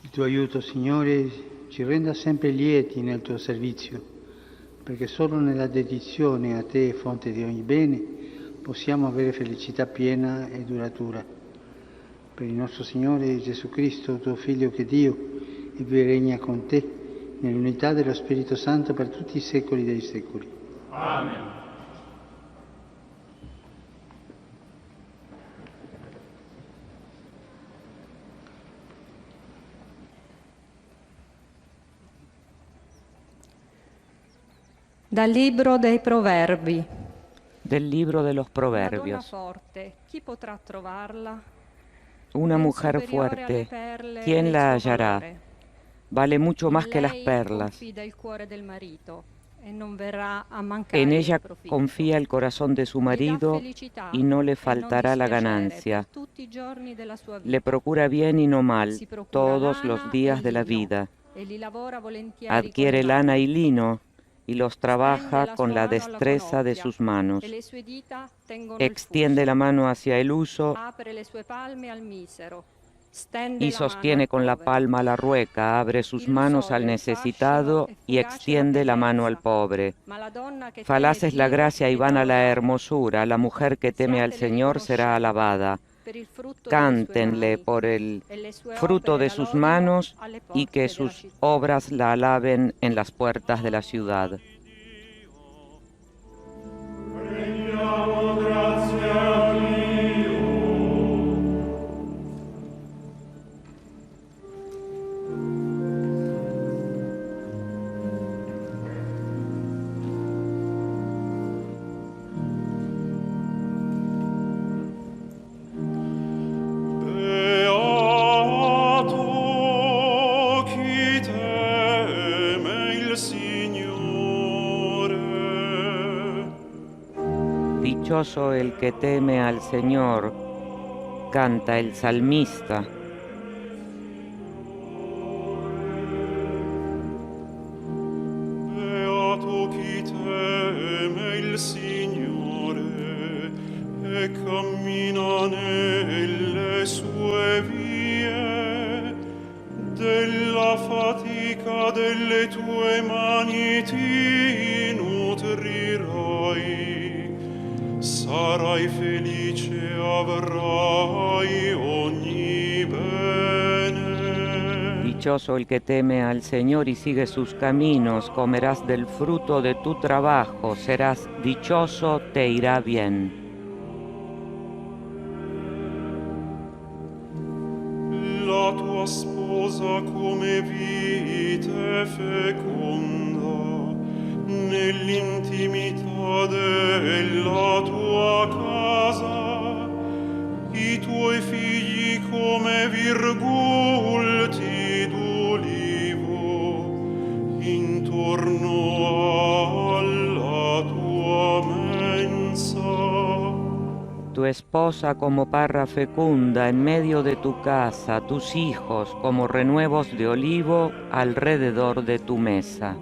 Il tuo aiuto, Signore, ci renda sempre lieti nel tuo servizio, perché solo nella dedizione a te, fonte di ogni bene, possiamo avere felicità piena e duratura. Per il nostro Signore Gesù Cristo, tuo Figlio, che Dio e vive e regna con te, nell'unità dello Spirito Santo per tutti i secoli dei secoli. Amen. Dal libro dei Proverbi. Del libro de los Una donna Proverbios. forte, chi potrà trovarla? Una mujer fuerte, ¿quién la hallará? Vale mucho más que las perlas. En ella confía el corazón de su marido y no le faltará la ganancia. Le procura bien y no mal todos los días de la vida. Adquiere lana y lino y los trabaja con la destreza de sus manos. Extiende la mano hacia el uso y sostiene con la palma la rueca, abre sus manos al necesitado y extiende la mano al pobre. Falaz es la gracia y vana la hermosura, la mujer que teme al Señor será alabada. Cántenle por el fruto de sus manos y que sus obras la alaben en las puertas de la ciudad. Dichoso el que teme al Señor, canta el salmista. Beato chi teme il Signore e cammina nelle sue vie. Della fatica delle tue mani ti nutrirai. Sarai felice, avrai ogni bene. Dichoso el que teme al Señor y sigue sus caminos, comerás del fruto de tu trabajo, serás dichoso, te irá bien. La tua sposa come vite feconda, nell'intimità della tua casa, i tuoi figli come virgulti d'ulivo, intorno alla tua mensa. Tu esposa como parra fecunda en medio de tu casa, tus hijos como renuevos de olivo alrededor de tu mesa.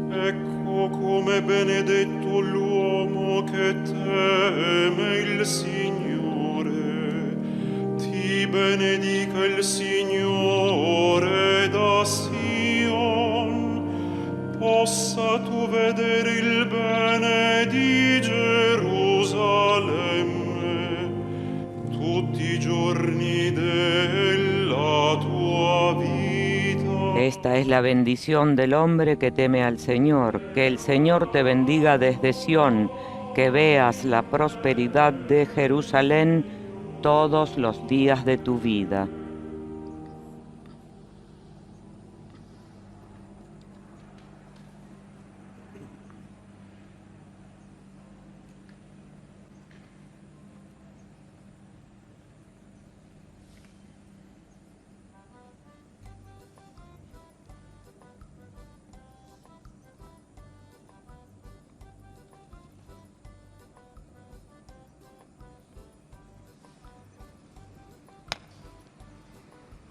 Ecco come benedetto l'uomo che teme il Signore. Ti benedica il Signore da Sion. Possa tu vedere il bene di Gerusalemme tutti i giorni della tua vita. Esta es la bendición del hombre que teme al Señor. Que el Señor te bendiga desde Sión, que veas la prosperidad de Jerusalén todos los días de tu vida.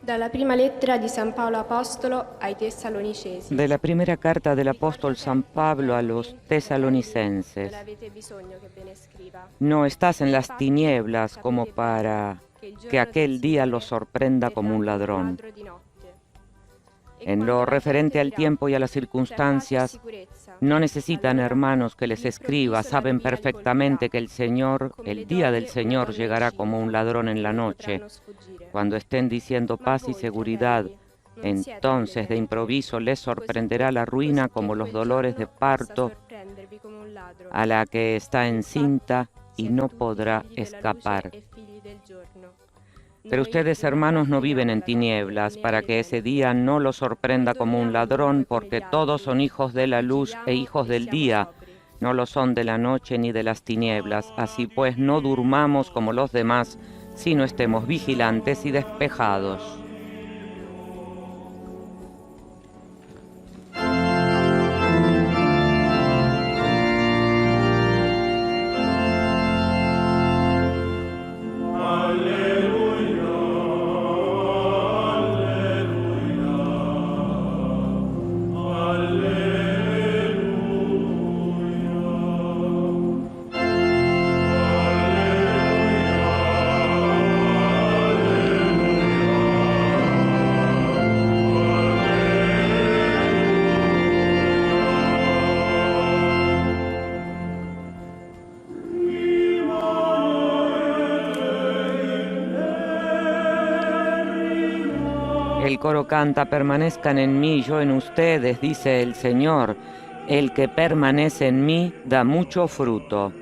Dalla prima lettera di San Paolo Apostolo ai Tessalonicesi. De la primera carta del apóstol San Pablo a los tesalonicenses. No estás en las tinieblas como para que aquel día los sorprenda como un ladrón. En lo referente al tiempo y a las circunstancias, no necesitan, hermanos, que les escriba, saben perfectamente que el día del Señor llegará como un ladrón en la noche. Cuando estén diciendo paz y seguridad, entonces de improviso les sorprenderá la ruina como los dolores de parto a la que está encinta y no podrá escapar. Pero ustedes, hermanos, no viven en tinieblas, para que ese día no los sorprenda como un ladrón, porque todos son hijos de la luz e hijos del día. no lo son de la noche ni de las tinieblas. Así pues, no durmamos como los demás, sino estemos vigilantes y despejados. El coro canta: permanezcan en mí, yo en ustedes, dice el Señor. El que permanece en mí da mucho fruto.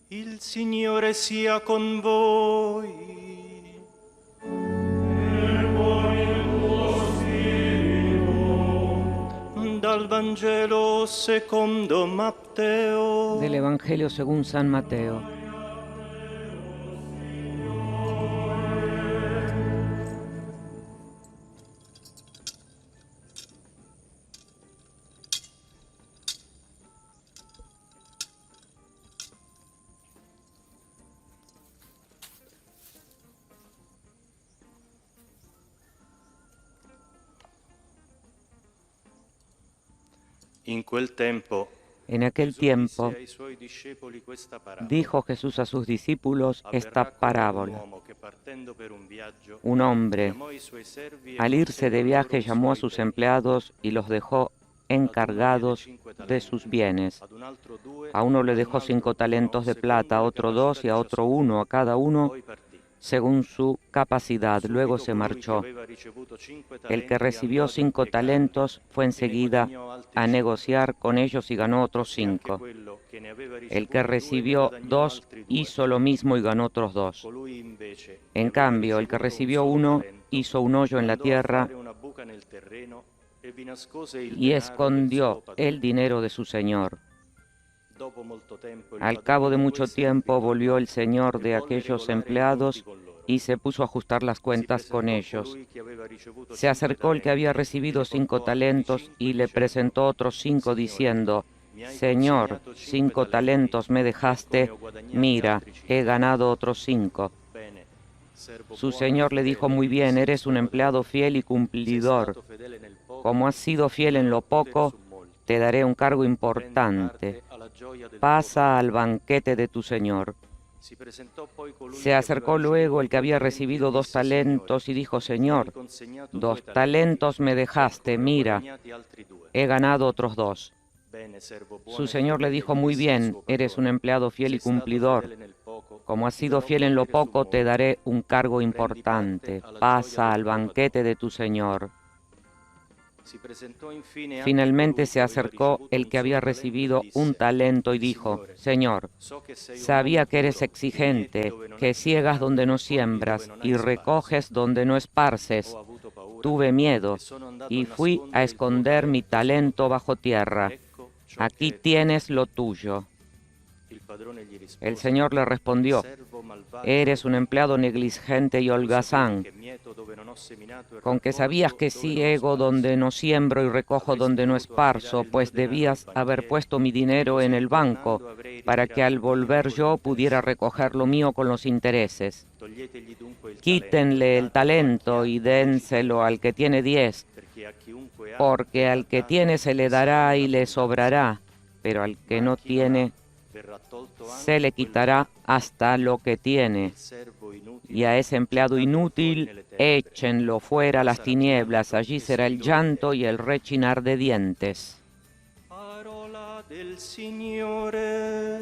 Il Signore sia con voi. E con il tuo spirito. Dal Vangelo secondo Matteo. Del Evangelio según San Mateo. En aquel tiempo dijo Jesús a sus discípulos esta parábola. Un hombre, al irse de viaje, llamó a sus empleados y los dejó encargados de sus bienes. A uno le dejó 5 talentos de plata, a otro 2 y a otro 1, a cada uno según su capacidad. Luego se marchó. El que recibió 5 talentos fue enseguida a negociar con ellos y ganó otros 5. El que recibió 2 hizo lo mismo y ganó otros 2. En cambio, el que recibió 1 hizo un hoyo en la tierra y escondió el dinero de su señor. Al cabo de mucho tiempo volvió el señor de aquellos empleados y se puso a ajustar las cuentas con ellos. Se acercó el que había recibido 5 talentos y le presentó otros 5 diciendo: Señor, 5 talentos me dejaste, mira, he ganado otros 5. Su señor le dijo: muy bien, eres un empleado fiel y cumplidor. Como has sido fiel en lo poco, te daré un cargo importante. Pasa al banquete de tu señor. Se acercó luego el que había recibido 2 talentos y dijo: Señor, 2 talentos me dejaste, mira, he ganado otros 2. Su señor le dijo: muy bien, eres un empleado fiel y cumplidor. Como has sido fiel en lo poco, te daré un cargo importante. Pasa al banquete de tu señor. Finalmente se acercó el que había recibido 1 talento y dijo: Señor, sabía que eres exigente, que ciegas donde no siembras y recoges donde no esparces. Tuve miedo y fui a esconder mi talento bajo tierra. Aquí tienes lo tuyo. El Señor le respondió: eres un empleado negligente y holgazán, con que sabías que ciego donde no siembro y recojo donde no esparzo, pues debías haber puesto mi dinero en el banco, para que al volver yo pudiera recoger lo mío con los intereses. Quítenle el talento y dénselo al que tiene 10, porque al que tiene se le dará y le sobrará, pero al que no tiene se le quitará hasta lo que tiene. Y a ese empleado inútil, échenlo fuera a las tinieblas, allí será el llanto y el rechinar de dientes. Parola del Signore.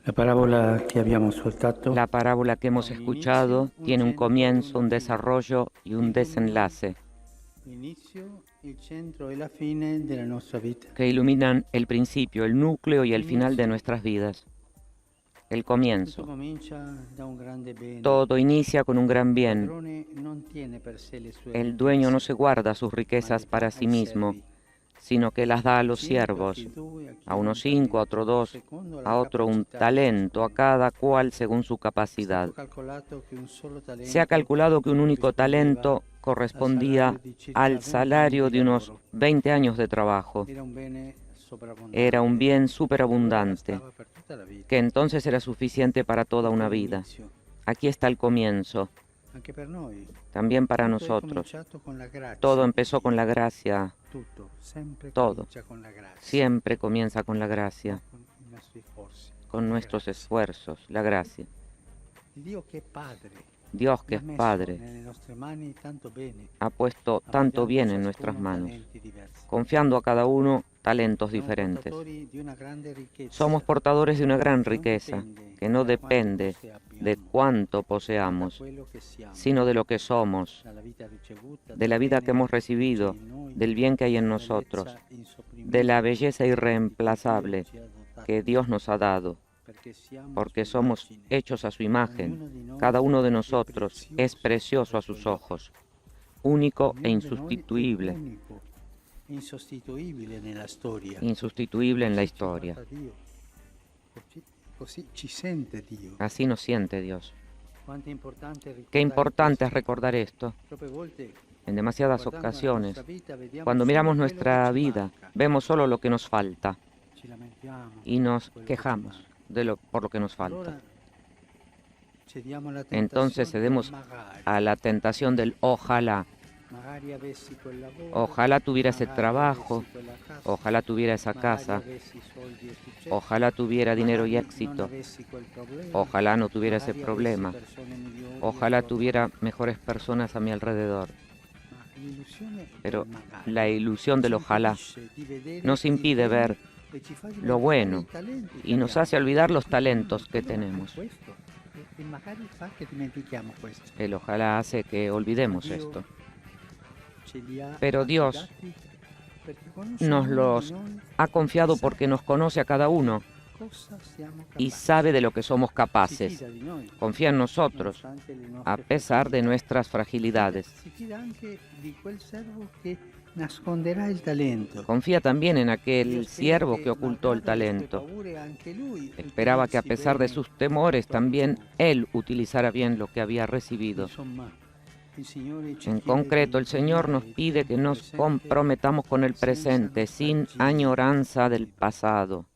La parábola que hemos escuchado tiene un comienzo, un desarrollo y un desenlace que iluminan el principio, el núcleo y el final de nuestras vidas. El comienzo. Todo inicia con un gran bien. El dueño no se guarda sus riquezas para sí mismo, sino que las da a los siervos, a unos 5, a otros 2, a otro un talento, a cada cual según su capacidad. Se ha calculado que un único talento correspondía al salario de unos 20 años de trabajo. Era un bien superabundante, que entonces era suficiente para toda una vida. Aquí está el comienzo. También para nosotros. Todo empezó con la gracia. Todo. Siempre comienza con la gracia. Con nuestros esfuerzos, la gracia. Dios, que es Padre, ha puesto tanto bien en nuestras manos, confiando a cada uno talentos diferentes. Somos portadores de una gran riqueza, que no depende de cuánto poseamos, sino de lo que somos, de la vida que hemos recibido, del bien que hay en nosotros, de la belleza irreemplazable que Dios nos ha dado, porque somos hechos a su imagen. Cada uno de nosotros es precioso a sus ojos, único e insustituible. Insustituible en la historia. Así nos siente Dios. Qué importante es recordar esto. En demasiadas ocasiones, cuando miramos nuestra vida, vemos solo lo que nos falta y nos quejamos por lo que nos falta. Entonces cedemos a la tentación del ojalá. Ojalá tuviera ese trabajo, ojalá tuviera esa casa, ojalá tuviera dinero y éxito, ojalá no tuviera ese problema, ojalá tuviera mejores personas a mi alrededor. Pero la ilusión del ojalá nos impide ver lo bueno y nos hace olvidar los talentos que tenemos. El ojalá hace que olvidemos esto. Pero Dios nos los ha confiado porque nos conoce a cada uno y sabe de lo que somos capaces. Confía en nosotros, a pesar de nuestras fragilidades. Confía también en aquel siervo que ocultó el talento. Esperaba que a pesar de sus temores también él utilizara bien lo que había recibido. En concreto, el Señor nos pide que nos comprometamos con el presente sin añoranza del pasado,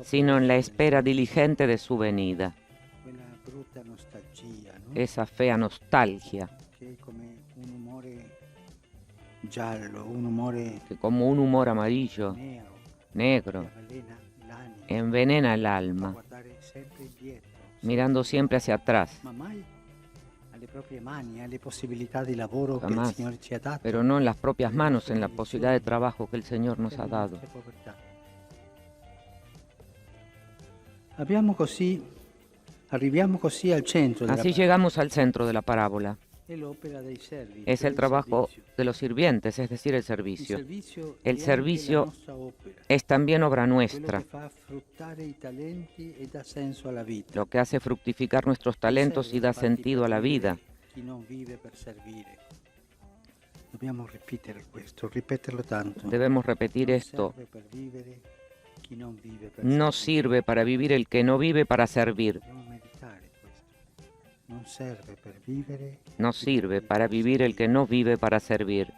sino en la espera diligente de su venida. Esa fea nostalgia que como un humor amarillo, negro, envenena el alma, mirando siempre hacia atrás, jamás, pero no en las propias manos, en la posibilidad de trabajo que el Señor nos ha dado. Así llegamos al centro de la parábola. Es el trabajo de los sirvientes, es decir, el servicio. El servicio es también obra nuestra, lo que hace fructificar nuestros talentos y da sentido a la vida. Debemos repetir esto. No sirve para vivir el que no vive para servir. No sirve para vivir el que no vive para servir.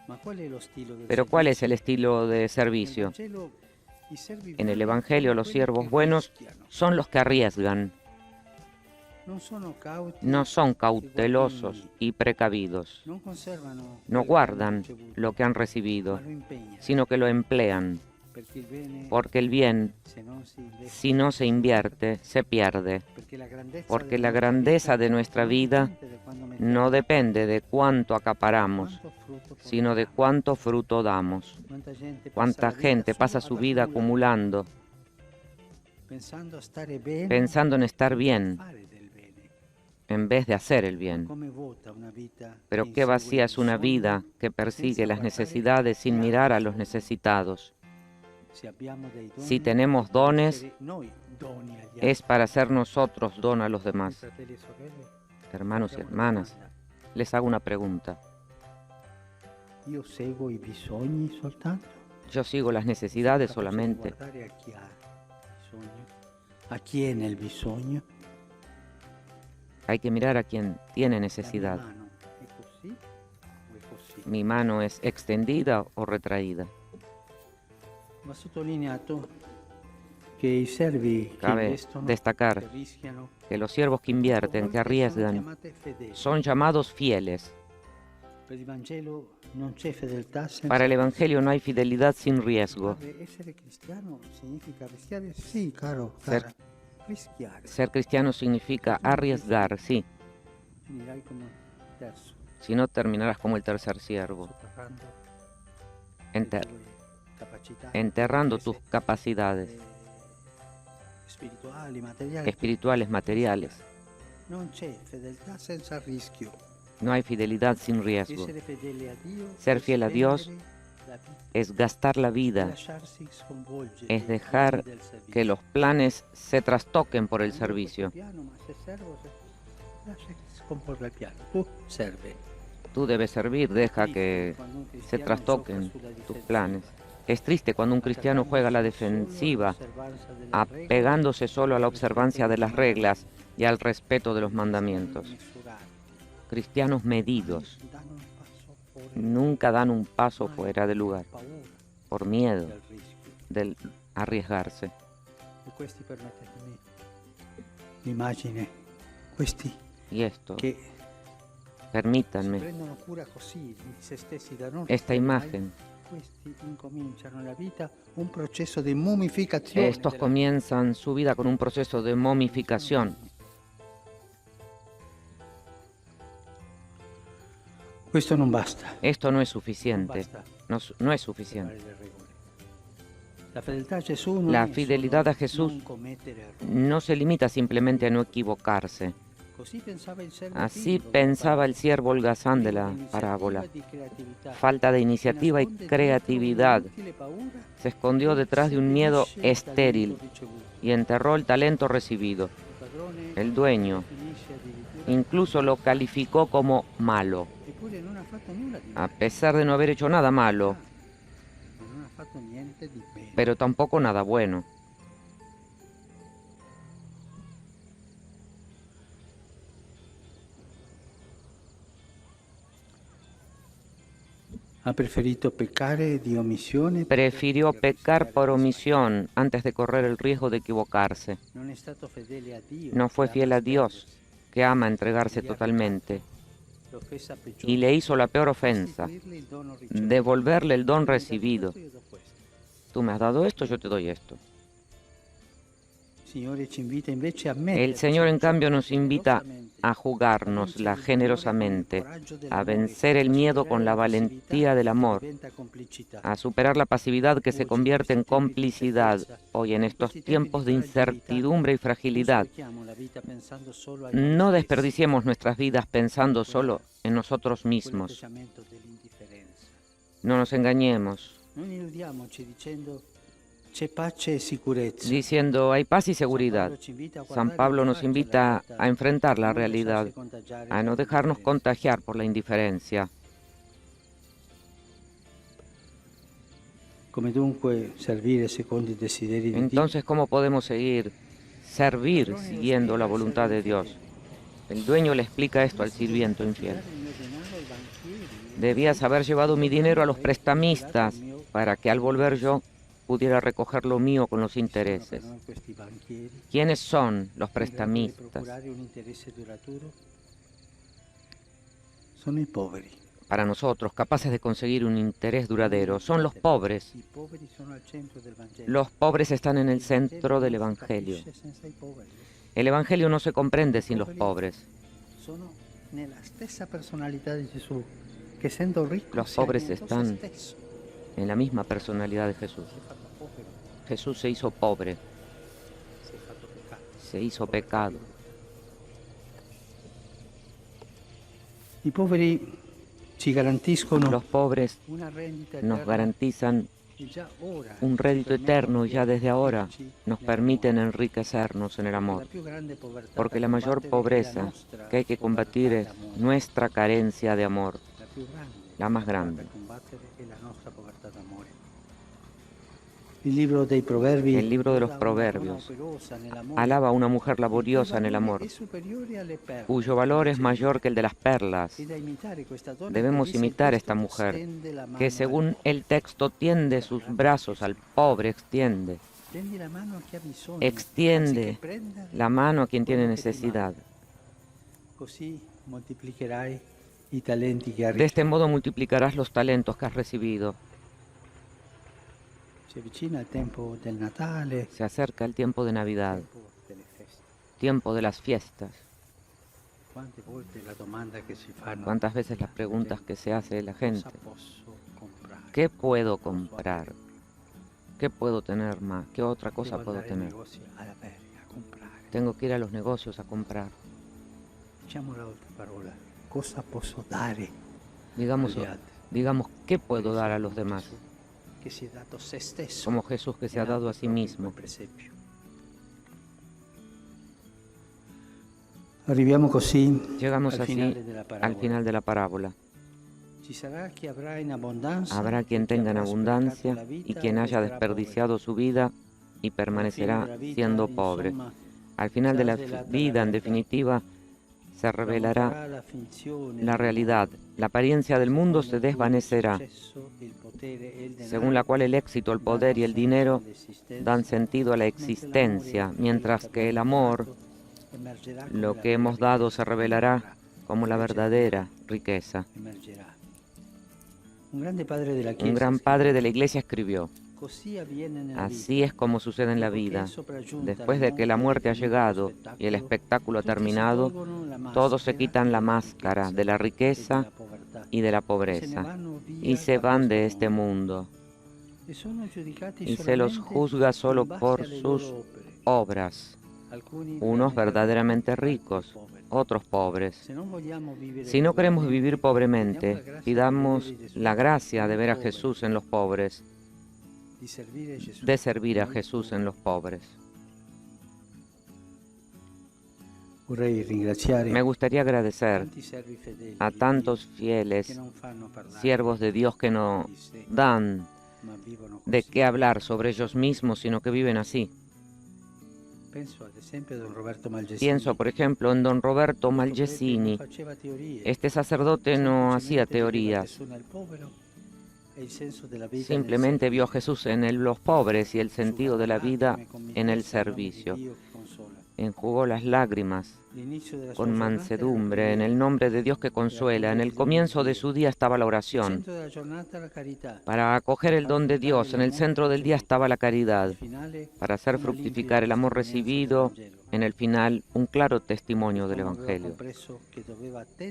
Pero ¿cuál es el estilo de servicio? En el Evangelio, los siervos buenos son los que arriesgan. No son cautelosos y precavidos. No guardan lo que han recibido, sino que lo emplean. Porque el bien, si no se invierte, se pierde. Porque la grandeza de nuestra vida no depende de cuánto acaparamos, sino de cuánto fruto damos. Cuánta gente pasa su vida acumulando, pensando en estar bien, en vez de hacer el bien. Pero qué vacía es una vida que persigue las necesidades sin mirar a los necesitados. Si tenemos dones, es para hacer nosotros don a los demás. Hermanos y hermanas, les hago una pregunta. Yo sigo las necesidades solamente. Hay que mirar a quien tiene necesidad. ¿Mi mano es extendida o retraída? Cabe destacar que los siervos que invierten, que arriesgan, son llamados fieles. Para el Evangelio no hay fidelidad sin riesgo. Ser cristiano significa arriesgar, sí. Si no, terminarás como el tercer siervo, enterrando tus capacidades espirituales, materiales. No hay fidelidad sin riesgo. Ser fiel a Dios es gastar la vida, es dejar que los planes se trastoquen por el servicio. Tú debes servir, deja que se trastoquen tus planes. Es triste cuando un cristiano juega a la defensiva, apegándose solo a la observancia de las reglas y al respeto de los mandamientos. Cristianos medidos nunca dan un paso fuera de lugar, por miedo de arriesgarse. Y esto, permítanme, esta imagen. Estos comienzan su vida con un proceso de momificación. Esto no es suficiente. No es suficiente. La fidelidad a Jesús no se limita simplemente a no equivocarse. Así pensaba el siervo holgazán de la parábola. Falta de iniciativa y creatividad. Se escondió detrás de un miedo estéril y enterró el talento recibido. El dueño incluso lo calificó como malo, a pesar de no haber hecho nada malo, pero tampoco nada bueno. Prefirió pecar por omisión antes de correr el riesgo de equivocarse. No fue fiel a Dios, que ama entregarse totalmente, y le hizo la peor ofensa, devolverle el don recibido. Tú me has dado esto, yo te doy esto. El Señor, en cambio, nos invita a jugárnosla generosamente, a vencer el miedo con la valentía del amor, a superar la pasividad que se convierte en complicidad hoy en estos tiempos de incertidumbre y fragilidad. No desperdiciemos nuestras vidas pensando solo en nosotros mismos. No nos engañemos diciendo hay paz y seguridad. San Pablo nos invita a enfrentar la realidad, a no dejarnos contagiar por la indiferencia. Entonces, ¿cómo podemos servir siguiendo la voluntad de Dios? El dueño le explica esto al sirviento infiel. Debías haber llevado mi dinero a los prestamistas para que al volver yo pudiera recoger lo mío con los intereses. ¿Quiénes son los prestamistas? Para nosotros, capaces de conseguir un interés duradero, son los pobres. Los pobres están en el centro del Evangelio. El Evangelio no se comprende sin los pobres. Los pobres están en la misma personalidad de Jesús. Jesús se hizo pobre, se hizo pecado. Los pobres nos garantizan un rédito eterno y ya desde ahora nos permiten enriquecernos en el amor. Porque la mayor pobreza que hay que combatir es nuestra carencia de amor, la más grande. El libro de los Proverbios alaba a una mujer laboriosa en el amor, cuyo valor es mayor que el de las perlas. Debemos imitar a esta mujer, que según el texto tiende sus brazos al pobre, extiende la mano a quien tiene necesidad. De este modo multiplicarás los talentos que has recibido. Se acerca el tiempo de Navidad, tiempo de las fiestas. ¿Cuántas veces las preguntas que se hace la gente? ¿Qué puedo comprar? ¿Qué puedo tener más? ¿Qué otra cosa puedo tener? Tengo que ir a los negocios a comprar. Digamos, ¿qué puedo dar a los demás? Como Jesús que se ha dado a sí mismo. Llegamos así al final de la parábola. Habrá quien tenga en abundancia y quien haya desperdiciado su vida y permanecerá siendo pobre. Al final de la vida, en definitiva, se revelará la realidad. La apariencia del mundo se desvanecerá, según la cual el éxito, el poder y el dinero dan sentido a la existencia, mientras que el amor, lo que hemos dado, se revelará como la verdadera riqueza. Un gran padre de la Iglesia escribió: así es como sucede en la vida. Después de que la muerte ha llegado y el espectáculo ha terminado, todos se quitan la máscara de la riqueza y de la pobreza y se van de este mundo y se los juzga solo por sus obras. Unos verdaderamente ricos, otros pobres. Si no queremos vivir pobremente, pidamos la gracia de ver a Jesús en los pobres, de servir a Jesús en los pobres. Me gustaría agradecer a tantos fieles siervos de Dios que no dan de qué hablar sobre ellos mismos, sino que viven así. Pienso, por ejemplo, en don Roberto Malgesini. Este sacerdote no hacía teorías. Simplemente vio a Jesús en los pobres y el sentido de la vida en el servicio. enjugó las lágrimas con mansedumbre, en el nombre de Dios que consuela. En el comienzo de su día estaba la oración. Para acoger el don de Dios, en el centro del día estaba la caridad. Para hacer fructificar el amor recibido, en el final, un claro testimonio del Evangelio.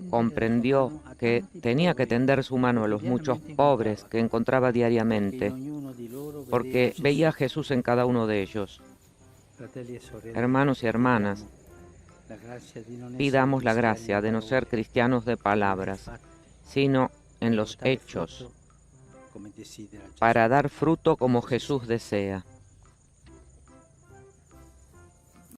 Comprendió que tenía que tender su mano a los muchos pobres que encontraba diariamente, porque veía a Jesús en cada uno de ellos. Hermanos y hermanas, pidamos la gracia de no ser cristianos de palabras, sino en los hechos, para dar fruto como Jesús desea.